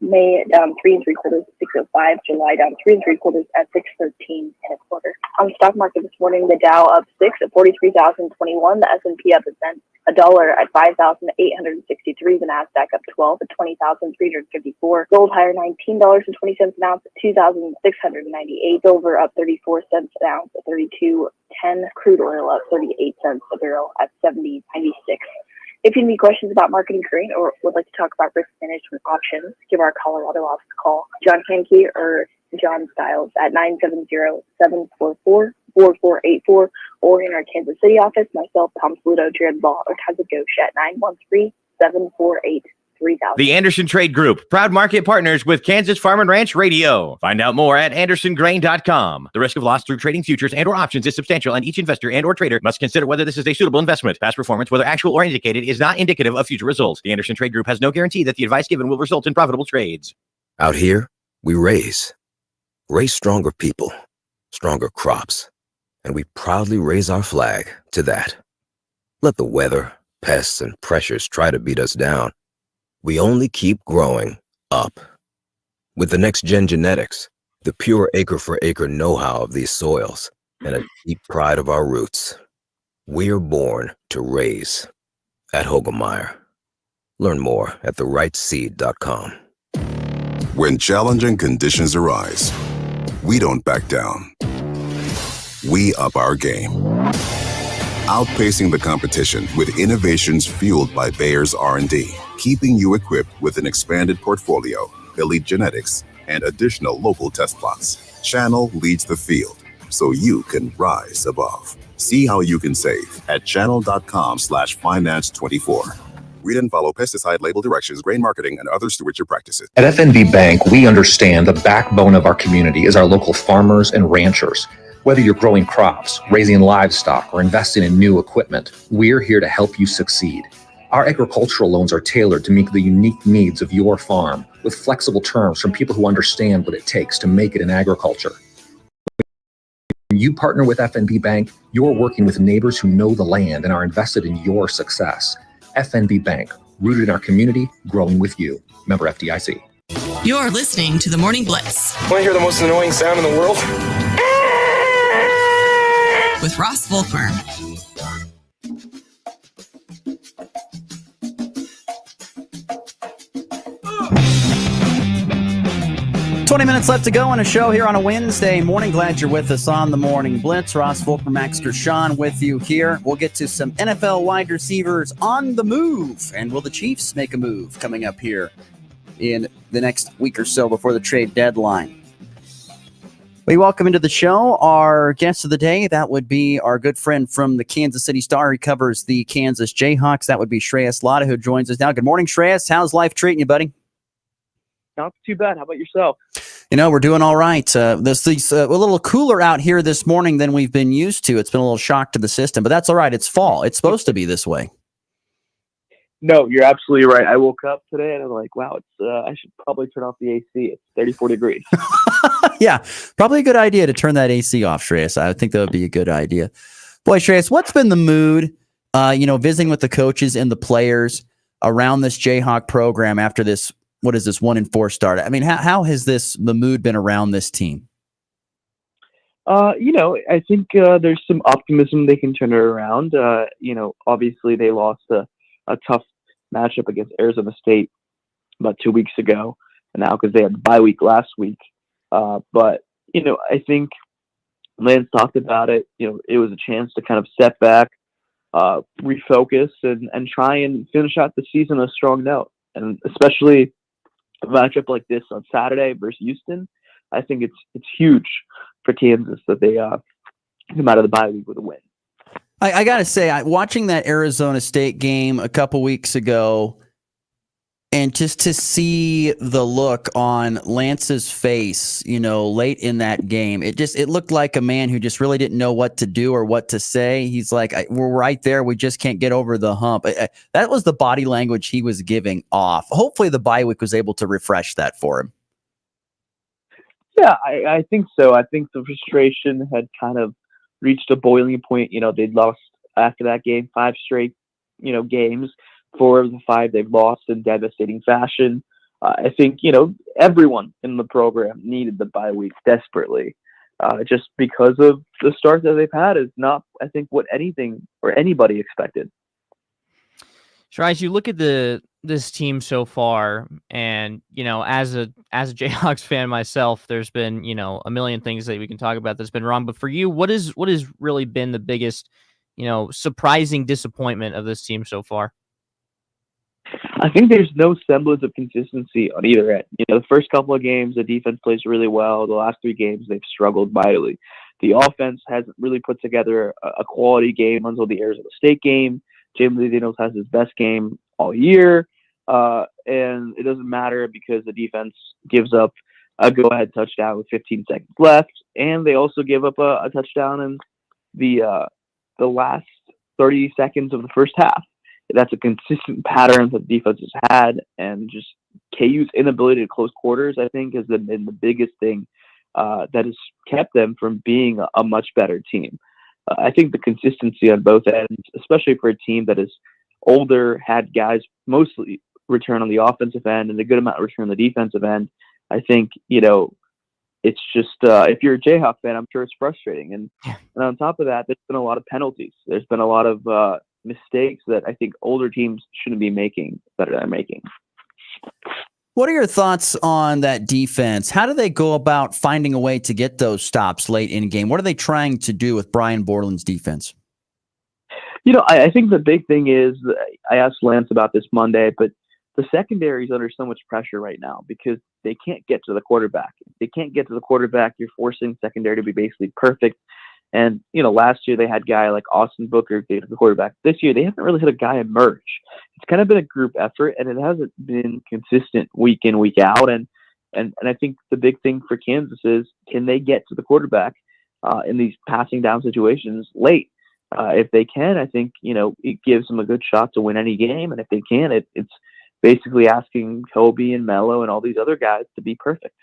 May down 3 3/4 at $6.05. July down 3 3/4 at $6.13 1/4. On the stock market this morning, the Dow up 6 at 43,021. The S&P up $1 at 5,863. The Nasdaq up 12 at 20,354. Gold higher $19.20 an ounce at 2,698. Silver up 34 cents an ounce at 32.10. Crude oil up 38 cents a barrel at 70.96. If you have any questions about marketing current or would like to talk about risk management options, give our Colorado office a call. John Hankey or John Stiles at 970-744-4484, or in our Kansas City office, myself, Tom Saludo, Jared Ball, or Tyler Gosha at 913-748-3000. The Anderson Trade Group, proud market partners with Kansas Farm and Ranch Radio. Find out more at andersongrain.com. The risk of loss through trading futures and or options is substantial, and each investor and or trader must consider whether this is a suitable investment. Past performance, whether actual or indicated, is not indicative of future results. The Anderson Trade Group has no guarantee that the advice given will result in profitable trades. Out here, we raise stronger people, stronger crops, and we proudly raise our flag to that. Let the weather, pests, and pressures try to beat us down. We only keep growing up. With the next-gen genetics, the pure acre-for-acre know-how of these soils, and a deep pride of our roots, we are born to raise at Hogemeyer. Learn more at therightseed.com. When challenging conditions arise, we don't back down. We up our game. Outpacing the competition with innovations fueled by Bayer's R&D, keeping you equipped with an expanded portfolio, elite genetics, and additional local test plots. Channel leads the field, so you can rise above. See how you can save at channel.com/finance24. Read and follow pesticide label directions, grain marketing, and other stewardship practices. At FNB Bank, we understand the backbone of our community is our local farmers and ranchers. Whether you're growing crops, raising livestock, or investing in new equipment, we're here to help you succeed. Our agricultural loans are tailored to meet the unique needs of your farm, with flexible terms from people who understand what it takes to make it in agriculture. When you partner with FNB Bank, you're working with neighbors who know the land and are invested in your success. FNB Bank, rooted in our community, growing with you. Member FDIC. You're listening to the Morning Blitz. Want to hear the most annoying sound in the world? With Ross Volkmer. 20 minutes left to go on a show here on a Wednesday morning. Glad you're with us on the Morning Blitz. Ross Volkmer, Max Gershon with you here. We'll get to some NFL wide receivers on the move. And will the Chiefs make a move coming up here in the next week or so before the trade deadline? We welcome into the show our guest of the day. That would be our good friend from the Kansas City Star. He covers the Kansas Jayhawks. That would be Shreyas Laddha, who joins us now. Good morning, Shreyas. How's life treating you, buddy? Not too bad. How about yourself? You know, we're doing all right. This a little cooler out here this morning than we've been used to. It's been a little shock to the system, but that's all right. It's fall. It's supposed to be this way. No, you're absolutely right. I woke up today and I'm like, wow, it's I should probably turn off the AC. It's 34 degrees. Yeah, probably a good idea to turn that AC off, Shreyas. I think that would be a good idea. Boy, Shreyas, what's been the mood, visiting with the coaches and the players around this Jayhawk program after this, what is this, 1-4 start? I mean, how has the mood been around this team? I think there's some optimism they can turn it around. Obviously they lost a tough matchup against Arizona State about 2 weeks ago, and now because they had the bye week last week. But I think Lance talked about it. It was a chance to kind of step back, refocus, and try and finish out the season on a strong note. And especially a matchup like this on Saturday versus Houston, I think it's huge for Kansas that they come out of the bye week with a win. I got to say, watching that Arizona State game a couple weeks ago, and just to see the look on Lance's face, late in that game, it looked like a man who just really didn't know what to do or what to say. He's like, we're right there. We just can't get over the hump. That was the body language he was giving off. Hopefully the bye week was able to refresh that for him. Yeah, I think so. I think the frustration had kind of reached a boiling point. They'd lost after that game 5 straight, games. 4 of the 5 they've lost in devastating fashion. I think, everyone in the program needed the bye week desperately. Just because of the start that they've had is not, I think, what anything or anybody expected. As you look at this team so far, and as a Jayhawks fan myself, there's been a million things that we can talk about that's been wrong. But for you, what has really been the biggest surprising disappointment of this team so far? I think there's no semblance of consistency on either end. The first couple of games, the defense plays really well. The last 3 games, they've struggled mightily. The offense hasn't really put together a quality game until the Arizona State game. Jalen Daniels has his best game all year, and it doesn't matter because the defense gives up a go-ahead touchdown with 15 seconds left, and they also give up a touchdown in the last 30 seconds of the first half. That's a consistent pattern that the defense has had, and just KU's inability to close quarters, I think, has been the biggest thing that has kept them from being a much better team. I think the consistency on both ends, especially for a team that is older, had guys mostly return on the offensive end and a good amount of return on the defensive end. I think, it's just, if you're a Jayhawk fan, I'm sure it's frustrating. And on top of that, there's been a lot of penalties. There's been a lot of mistakes that I think older teams shouldn't be making that they're making. What are your thoughts on that defense? How do they go about finding a way to get those stops late in a game? What are they trying to do with Brian Borland's defense? I think the big thing is, I asked Lance about this Monday, but the secondary is under so much pressure right now because they can't get to the quarterback. If they can't get to the quarterback, you're forcing secondary to be basically perfect. And, last year they had a guy like Austin Booker get to the quarterback. This year they haven't really had a guy emerge. It's kind of been a group effort, and it hasn't been consistent week in, week out. And I think the big thing for Kansas is, can they get to the quarterback in these passing down situations late? If they can, I think, it gives them a good shot to win any game. And if they can, it's basically asking Kobe and Melo and all these other guys to be perfect.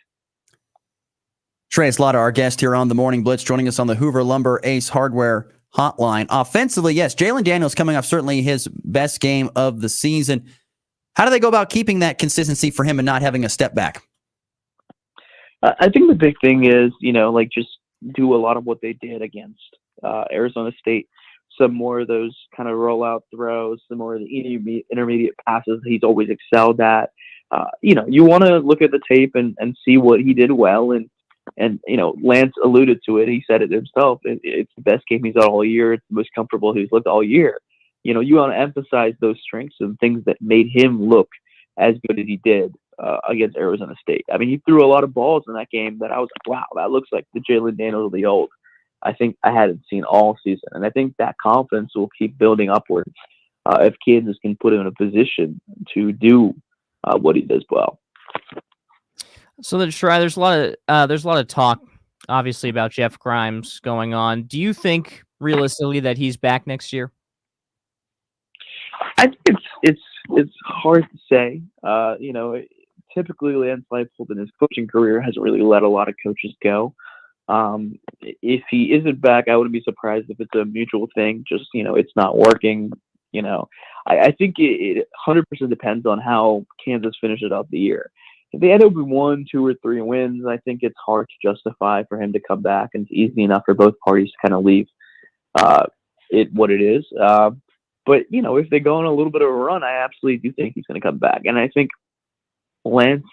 Trey Slaughter, our guest here on the Morning Blitz, joining us on the Hoover Lumber Ace Hardware Hotline. Offensively, yes, Jalen Daniels coming off certainly his best game of the season. How do they go about keeping that consistency for him and not having a step back? I think the big thing is, just do a lot of what they did against Arizona State. Some more of those kind of rollout throws, some more of the intermediate passes he's always excelled at. You want to look at the tape and see what he did well. And Lance alluded to it. He said it himself. It's the best game he's had all year. It's the most comfortable he's looked all year. You want to emphasize those strengths and things that made him look as good as he did against Arizona State. I mean, he threw a lot of balls in that game that I was like, wow, that looks like the Jalen Daniels of the old. I think I hadn't seen all season. And I think that confidence will keep building upwards if Kansas can put him in a position to do what he does well. So there's a lot of talk, obviously, about Jeff Grimes going on. Do you think realistically that he's back next year? I think it's hard to say. Typically Lance Leipold in his coaching career hasn't really let a lot of coaches go. If he isn't back, I wouldn't be surprised if it's a mutual thing. Just it's not working. I think it 100% depends on how Kansas finishes out the year. If they end up with 1, 2, or 3 wins, I think it's hard to justify for him to come back, and it's easy enough for both parties to kind of leave it what it is. But if they go on a little bit of a run, I absolutely do think he's going to come back. And I think Lance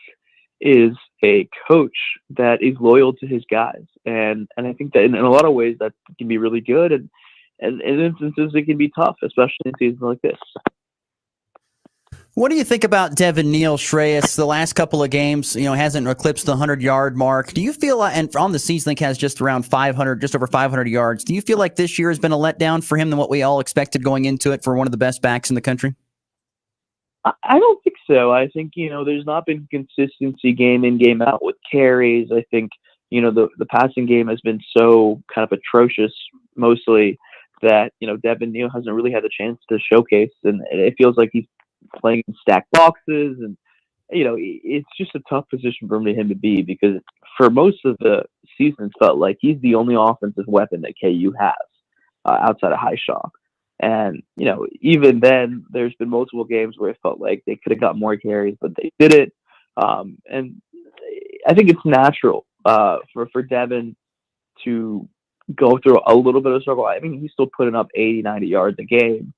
is a coach that is loyal to his guys, and I think that in a lot of ways that can be really good, and in instances it can be tough, especially in seasons like this. What do you think about Devin Neal, Shreyas? The last couple of games, hasn't eclipsed the 100-yard mark. Do you feel like, and on the season, I think has just around 500, just over 500 yards. Do you feel like this year has been a letdown for him than what we all expected going into it for one of the best backs in the country? I don't think so. I think, there's not been consistency game in, game out with carries. I think, the passing game has been so kind of atrocious mostly that, Devin Neal hasn't really had the chance to showcase. And it feels like he's playing in stacked boxes. And, it's just a tough position for him to be because for most of the season, it felt like he's the only offensive weapon that KU has outside of Highshaw. And, even then, there's been multiple games where it felt like they could have got more carries, but they didn't. And I think it's natural for Devin to go through a little bit of struggle. I mean, he's still putting up 80, 90 yards a game,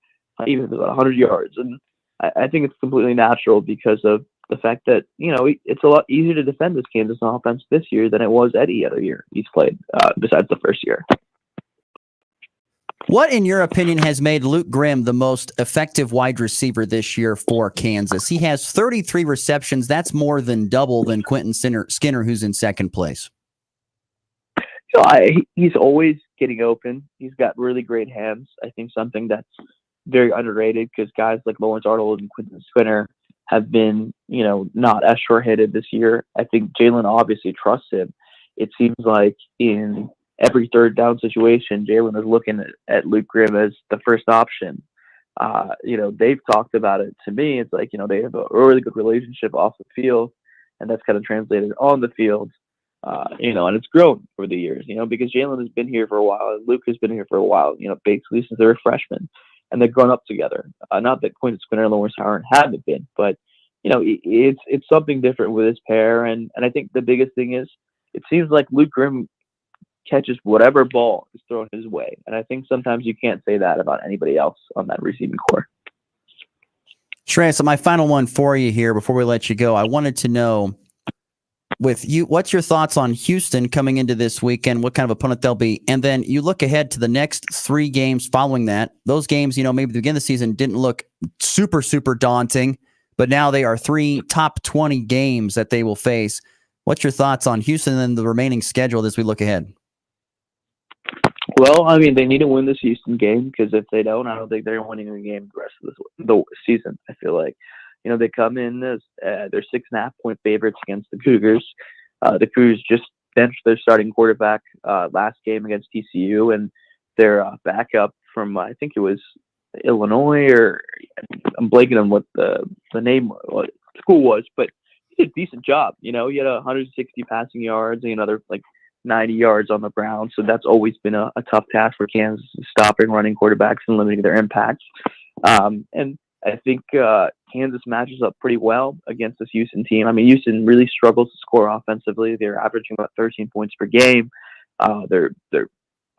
even if it's 100 yards. And I think it's completely natural because of the fact that, it's a lot easier to defend this Kansas offense this year than it was any other year he's played besides the first year. What, in your opinion, has made Luke Grimm the most effective wide receiver this year for Kansas? He has 33 receptions. That's more than double than Quentin Skinner, who's in second place. He's always getting open. He's got really great hands. I think something that's very underrated because guys like Lawrence Arnold and Quentin Skinner have been, not as short-handed this year. I think Jalen obviously trusts him. It seems like in every third down situation, Jalen is looking at Luke Grimm as the first option. They've talked about it to me. It's like, they have a really good relationship off the field, and that's kind of translated on the field, and it's grown over the years, because Jalen has been here for a while, and Luke has been here for a while, basically since they were freshmen, and they've grown up together. Not that Quentin Skinner and Lawrence Howard haven't been, but, it's something different with this pair, and I think the biggest thing is it seems like Luke Grimm catches whatever ball is thrown his way. And I think sometimes you can't say that about anybody else on that receiving core. Shreyas, so my final one for you here before we let you go. I wanted to know with you, what's your thoughts on Houston coming into this weekend? What kind of opponent they'll be? And then you look ahead to the next 3 games following that. Those games, maybe at the beginning of the season didn't look super, super daunting, but now they are 3 top 20 games that they will face. What's your thoughts on Houston and the remaining schedule as we look ahead? Well, I mean, they need to win this Houston game because if they don't, I don't think they're winning a game the rest of the season. I feel like, they come in as they're 6.5-point favorites against the Cougars. The Cougars just benched their starting quarterback last game against TCU, and their backup from I think it was Illinois, or I'm blanking on what the name what the school was, but he did a decent job. He had 160 passing yards and another 90 yards on the ground. So that's always been a tough task for Kansas, stopping running quarterbacks and limiting their impact. And I think Kansas matches up pretty well against this Houston team. I mean, Houston really struggles to score offensively. They're averaging about 13 points per game. Their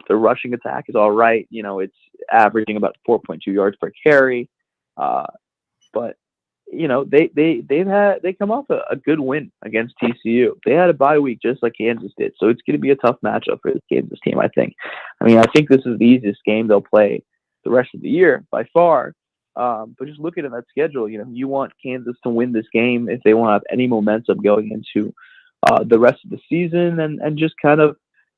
rushing attack is all right. It's averaging about 4.2 yards per carry. But they come off a good win against TCU. They had a bye week just like Kansas did, so it's going to be a tough matchup for this Kansas team, I think. I think this is the easiest game they'll play the rest of the year by far. But just looking at that schedule, you want Kansas to win this game if they want to have any momentum going into the rest of the season and just kind of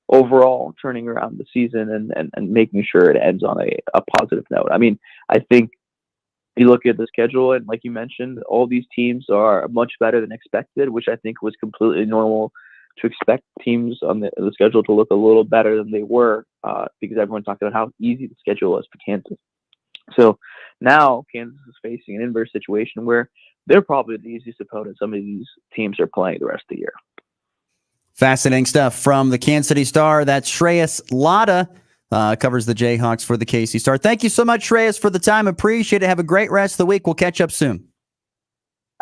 overall turning around the season and making sure it ends on a positive note. I think you look at the schedule, and like you mentioned, all these teams are much better than expected, which I think was completely normal to expect teams on the schedule to look a little better than they were because everyone talked about how easy the schedule was for Kansas. So now Kansas is facing an inverse situation where they're probably the easiest opponent some of these teams are playing the rest of the year. Fascinating stuff from the Kansas City Star. That's Shreyas Laddha. Covers the Jayhawks for the KC Star. Thank you so much, Shreyas, for the time. Appreciate it. Have a great rest of the week. We'll catch up soon.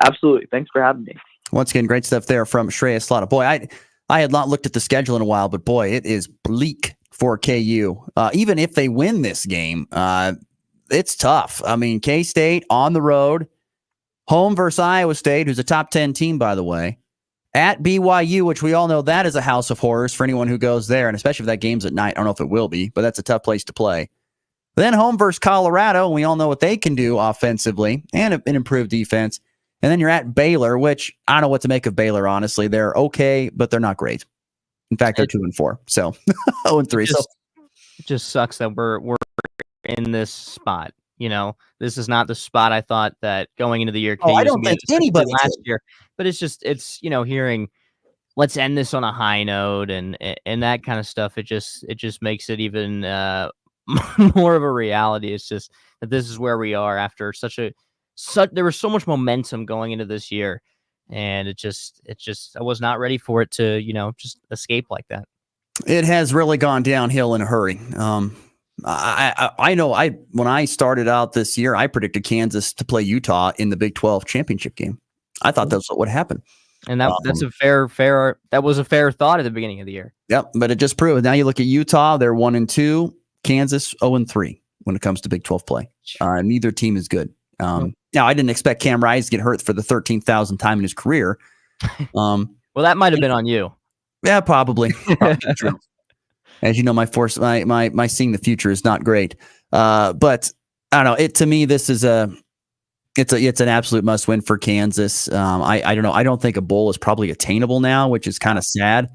Absolutely. Thanks for having me. Once again, great stuff there from Shreyas Laddha. Boy, I had not looked at the schedule in a while, but boy, it is bleak for KU. Even if they win this game, it's tough. K-State on the road, home versus Iowa State, who's a top 10 team, by the way. At BYU, which we all know that is a house of horrors for anyone who goes there, and especially if that game's at night. I don't know if it will be, but that's a tough place to play. Then home versus Colorado, and we all know what they can do offensively and an improved defense. And then you're at Baylor, which I don't know what to make of Baylor, honestly. They're okay, but they're not great. In fact, they're 2-4, so 0-3. It just sucks that we're in this spot. This is not the spot I thought that going into the year. I don't think anybody last year, but it's hearing let's end this on a high note and that kind of stuff. It just makes it even more of a reality. It's just that this is where we are after there was so much momentum going into this year, and it just I was not ready for it to just escape like that. It has really gone downhill in a hurry. I know when I started out this year, I predicted Kansas to play Utah in the Big 12 championship game. I thought that's what would happen. And that's a fair that was a fair thought at the beginning of the year. Yep, but it just proved. Now you look at Utah, they're 1-2, Kansas 0-3 when it comes to Big 12 play. Neither team is good. Now I didn't expect Cam Rise to get hurt for the 13,000th time in his career. Well, that might have been on you. Yeah, probably true. As you know, my seeing the future is not great. But I don't know. To me, this is it's an absolute must win for Kansas. I don't know. I don't think a bowl is probably attainable now, which is kind of sad.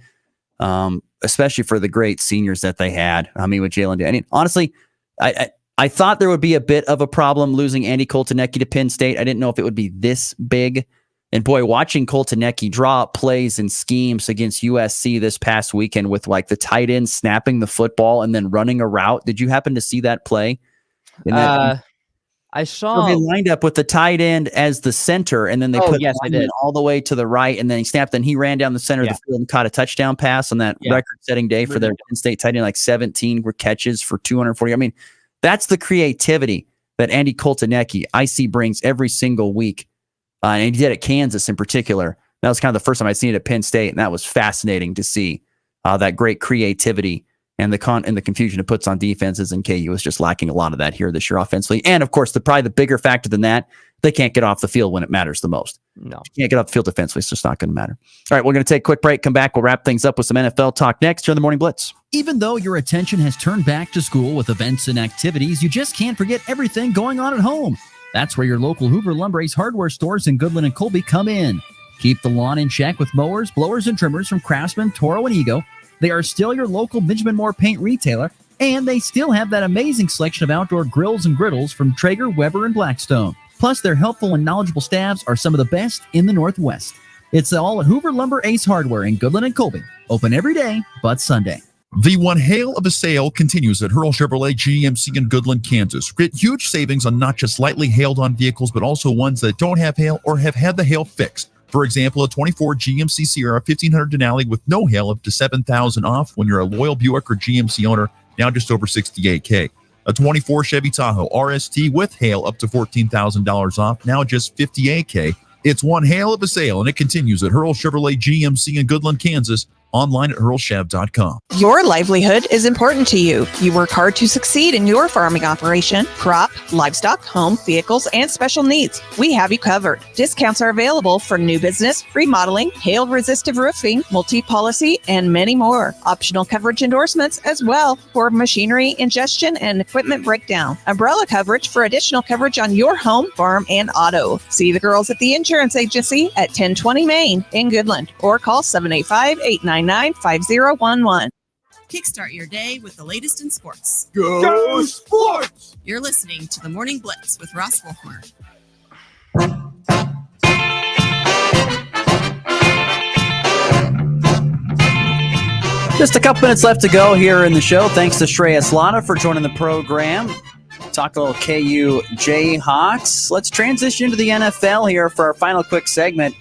Especially for the great seniors that they had. I mean, with Jalen. I mean, honestly, I thought there would be a bit of a problem losing Andy Koltanecki to Penn State. I didn't know if it would be this big. And boy, watching Koltanecki draw up plays and schemes against USC this past weekend with like the tight end snapping the football and then running a route. Did you happen to see that play? I saw. They lined up with the tight end as the center, and then they put I did. all the way to the right, and then he snapped, and he ran down the center of the field and caught a touchdown pass on that record-setting day for their Penn State tight end, like 17 catches for 240. I mean, that's the creativity that Andy Koltanecki, I see, brings every single week. And he did at Kansas in particular. That was kind of the first time I'd seen it at Penn State, and that was fascinating to see that great creativity and the confusion it puts on defenses. And KU is just lacking a lot of that here this year offensively. And of course, probably the bigger factor than that, they can't get off the field when it matters the most. No, you can't get off the field defensively. It's just not going to matter. All right, we're going to take a quick break. Come back. We'll wrap things up with some NFL talk next here on the Morning Blitz. Even though your attention has turned back to school with events and activities, you just can't forget everything going on at home. That's where your local Hoover Lumber Ace hardware stores in Goodland and Colby come in. Keep the lawn in check with mowers, blowers, and trimmers from Craftsman, Toro, and Ego. They are still your local Benjamin Moore paint retailer, and they still have that amazing selection of outdoor grills and griddles from Traeger, Weber, and Blackstone. Plus, their helpful and knowledgeable staffs are some of the best in the Northwest. It's all at Hoover Lumber Ace Hardware in Goodland and Colby. Open every day but Sunday. The one hail of a sale continues at Hurl Chevrolet GMC in Goodland, Kansas. Get huge savings on not just lightly hailed on vehicles, but also ones that don't have hail or have had the hail fixed. For example, a 24 GMC Sierra 1500 Denali with no hail up to $7,000 off when you're a loyal Buick or GMC owner, now just over $68K. A 24 Chevy Tahoe RST with hail up to $14,000 off, now just $58K. It's one hail of a sale, and it continues at Hurl Chevrolet GMC in Goodland, Kansas. Online at hurlchev.com. Your livelihood is important to you. You work hard to succeed in your farming operation, crop, livestock, home, vehicles, and special needs. We have you covered. Discounts are available for new business, remodeling, hail-resistive roofing, multi-policy, and many more. Optional coverage endorsements as well for machinery, ingestion, and equipment breakdown. Umbrella coverage for additional coverage on your home, farm, and auto. See the girls at the insurance agency at 1020 Main in Goodland or call 785-899-5011. Kickstart your day with the latest in sports. Go Sports! You're listening to the Morning Blitz with Ross Volkmer. Just a couple minutes left to go here in the show. Thanks to Shreyas Lana for joining the program. Talk a little KU Jayhawks. Let's transition into the NFL here for our final quick segment.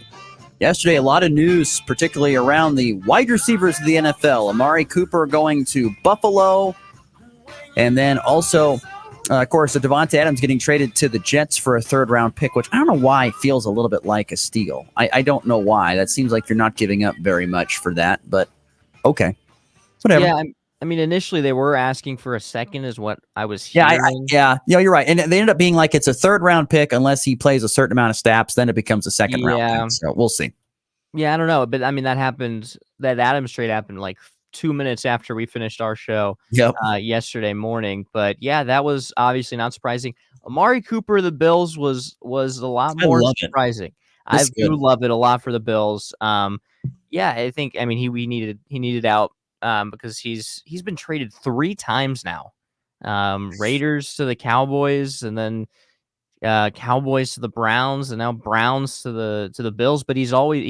Yesterday, a lot of news, particularly around the wide receivers of the NFL. Amari Cooper going to Buffalo. And then also, of course, Devontae Adams getting traded to the Jets for a third-round pick, which I don't know why it feels a little bit like a steal. I don't know why. That seems like you're not giving up very much for that, but okay. Whatever. Yeah, I mean, initially they were asking for a second is what I was hearing. Yeah, you're right. And they ended up being like it's a third-round pick unless he plays a certain amount of snaps, then it becomes a second-round pick. So we'll see. Yeah, I don't know. But, I mean, that Adams trade happened like 2 minutes after we finished our show Yep. yesterday morning. But yeah, that was obviously not surprising. Amari Cooper of the Bills was a lot I more love it. surprising. This I is do good. love it a lot for the Bills. Yeah, I think he needed out because he's been traded 3 times now. Raiders to the Cowboys, and then Cowboys to the Browns, and now Browns to the Bills. But he's always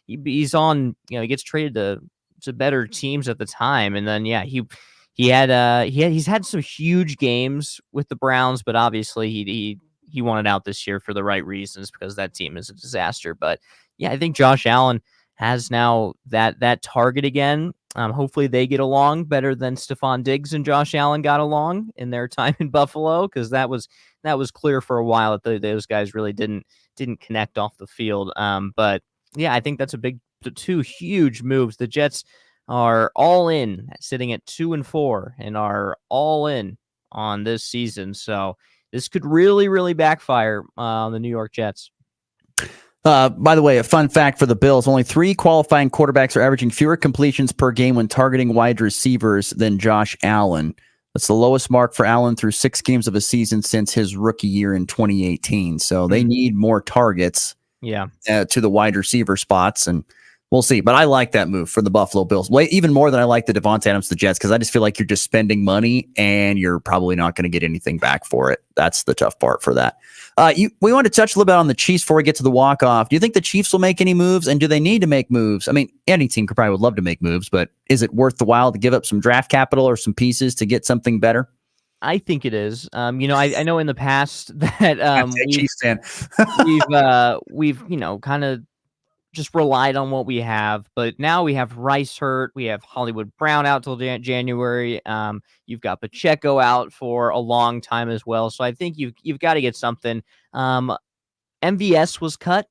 he's on, he gets traded to better teams at the time, and then he's had some huge games with the Browns, but obviously he wanted out this year for the right reasons, because that team is a disaster. But yeah, I think Josh Allen has now that target again. Hopefully they get along better than Stephon Diggs and Josh Allen got along in their time in Buffalo, because that was clear for a while that those guys really didn't connect off the field. But yeah, I think that's the 2 huge moves. The Jets are all in, sitting at 2-4, and are all in on this season. So this could really, really backfire on the New York Jets. By the way, a fun fact for the Bills, only 3 qualifying quarterbacks are averaging fewer completions per game when targeting wide receivers than Josh Allen. That's the lowest mark for Allen through 6 games of a season since his rookie year in 2018. So they need more targets to the wide receiver spots, and we'll see. But I like that move for the Buffalo Bills even more than I like the Devontae Adams to the Jets, because I just feel like you're just spending money and you're probably not going to get anything back for it. That's the tough part for that. We want to touch a little bit on the Chiefs before we get to the walk-off. Do you think the Chiefs will make any moves, and do they need to make moves? I mean, any team would love to make moves, but is it worth the while to give up some draft capital or some pieces to get something better? I think it is. I know in the past that we've kind of just relied on what we have, but now we have Rice hurt. We have Hollywood Brown out till January. You've got Pacheco out for a long time as well. So I think you've got to get something. MVS was cut.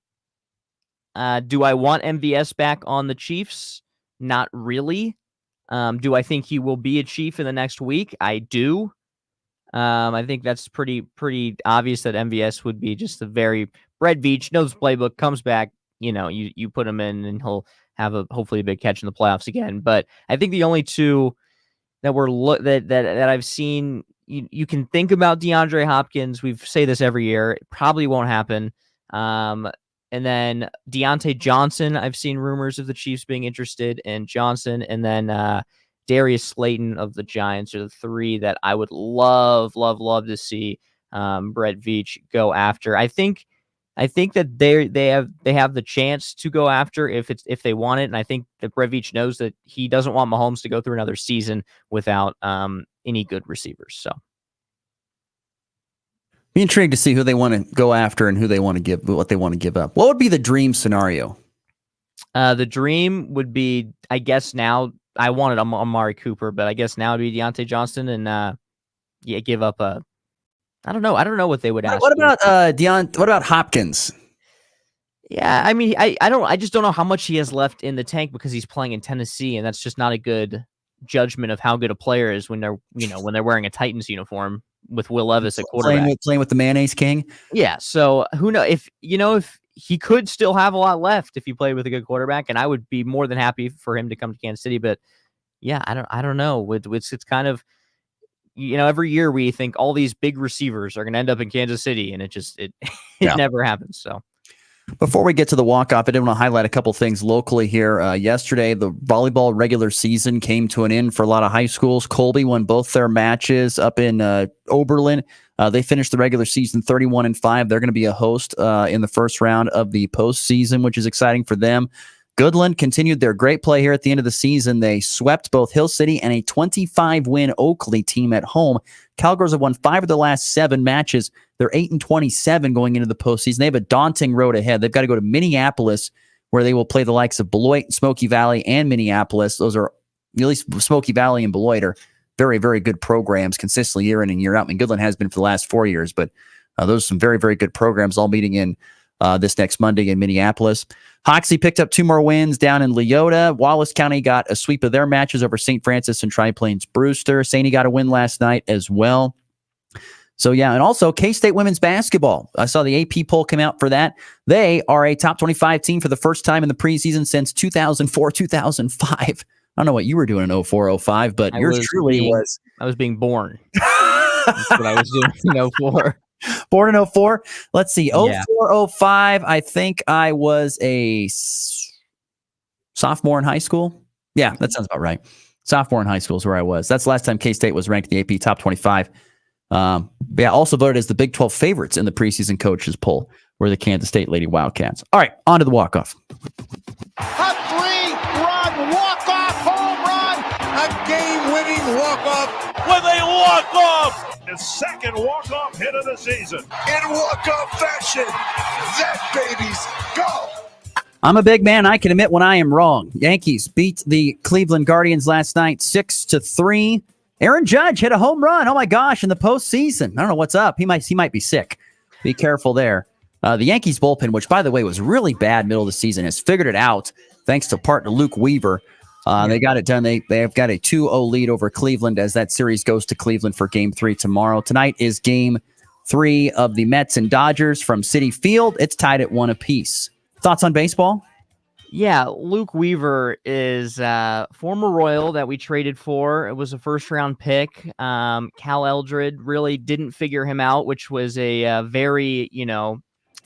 Do I want MVS back on the Chiefs? Not really. Do I think he will be a Chief in the next week? I do. I think that's pretty obvious that MVS would be just a very Brett Veach knows the playbook, comes back. You put him in and he'll have hopefully a big catch in the playoffs again. But I think the only 2 that that I've seen, you can think about DeAndre Hopkins. We say this every year. It probably won't happen. And then Deontay Johnson, I've seen rumors of the Chiefs being interested in Johnson. And then Darius Slayton of the Giants are the 3 that I would love to see Brett Veach go after. I think that they have the chance to go after if they want it, and I think that Brett Veach knows that he doesn't want Mahomes to go through another season without any good receivers. So, be intrigued to see who they want to go after and what they want to give up. What would be the dream scenario? The dream would be, I guess now I wanted Amari Cooper, but I guess now it'd be Deontay Johnson and give up a. I don't know what they would ask. What about What about Hopkins? Yeah, I mean, I just don't know how much he has left in the tank, because he's playing in Tennessee, and that's just not a good judgment of how good a player is when they're wearing a Titans uniform with Will Levis at quarterback, playing with the Mayonnaise King. Yeah, so who knows if he could still have a lot left if he played with a good quarterback, and I would be more than happy for him to come to Kansas City. But yeah, I don't know. It's kind of. Every year we think all these big receivers are going to end up in Kansas City, and it never happens. So before we get to the walk-off, I did want to highlight a couple things locally here. Yesterday, the volleyball regular season came to an end for a lot of high schools. Colby won both their matches up in Oberlin. They finished the regular season 31-5. They're going to be a host in the first round of the postseason, which is exciting for them. Goodland continued their great play here at the end of the season. They swept both Hill City and a 25-win Oakley team at home. Cowgirls have won 5 of the last 7 matches. They're 8-27 going into the postseason. They have a daunting road ahead. They've got to go to Minneapolis, where they will play the likes of Beloit, Smoky Valley, and Minneapolis. Those are, at least Smoky Valley and Beloit, are very, very good programs consistently year in and year out. I mean, Goodland has been for the last 4 years, but those are some very, very good programs all meeting in this next Monday in Minneapolis. Hoxie picked up 2 more wins down in Leota. Wallace County got a sweep of their matches over St. Francis and Tri-Plains Brewster. Saney got a win last night as well. So, yeah, and also K-State women's basketball. I saw the AP poll come out for that. They are a top 25 team for the first time in the preseason since 2004-2005. don't know what you were doing in 04, 05, but yours truly was. I was being born. That's what I was doing in 04. Born in 04. Let's see. Yeah. 04, 05. I think I was a sophomore in high school. Yeah, that sounds about right. Sophomore in high school is where I was. That's the last time K-State was ranked in the AP top 25. But yeah, also voted as the Big 12 favorites in the preseason coaches poll were the Kansas State Lady Wildcats. All right, on to the walk-off. A 3-run walk-off home run. A game-winning walk-off with a walk-off. His second walk-off hit of the season. In walk-off fashion. That baby's go. I'm a big man. I can admit when I am wrong. Yankees beat the Cleveland Guardians last night 6-3. Aaron Judge hit a home run. Oh my gosh, in the postseason. I don't know what's up. He might be sick. Be careful there. The Yankees bullpen, which by the way was really bad middle of the season, has figured it out thanks to partner Luke Weaver. They got it done. They have got a 2-0 lead over Cleveland as that series goes to Cleveland for Game 3 tomorrow. Tonight is Game 3 of the Mets and Dodgers from Citi Field. It's tied at 1 apiece. Thoughts on baseball? Yeah, Luke Weaver is former Royal that we traded for. It was a first-round pick. Cal Eldred really didn't figure him out, which was a very,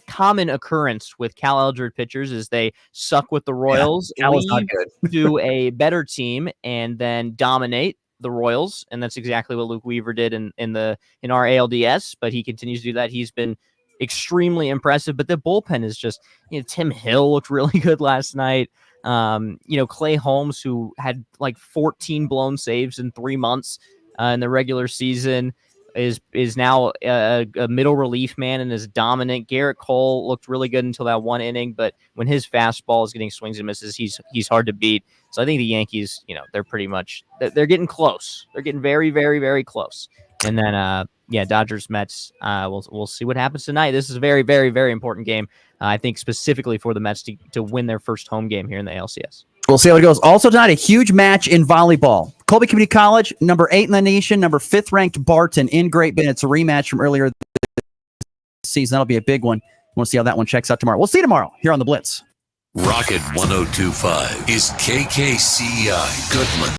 common occurrence with Cal Eldred pitchers is they suck with the Royals, Cal is not good. to a better team, and then dominate the Royals. And that's exactly what Luke Weaver did in our ALDS, but he continues to do that. He's been extremely impressive, but the bullpen is just, Tim Hill looked really good last night. Clay Holmes, who had like 14 blown saves in 3 months in the regular season, is now a middle relief man and is dominant. Garrett Cole looked really good until that one inning, but when his fastball is getting swings and misses, he's hard to beat. So I think the Yankees, they're pretty much they're getting close. They're getting very, very, very close. And then Dodgers Mets. We'll see what happens tonight. This is a very, very, very important game. I think specifically for the Mets to win their first home game here in the ALCS. We'll see how it goes. Also tonight, a huge match in volleyball. Colby Community College, number 8 in the nation, number 5th ranked Barton in Great Bend. It's a rematch from earlier this season. That'll be a big one. We'll see how that one checks out tomorrow. We'll see you tomorrow here on the Blitz. Rocket 102.5 is KKCI Goodland.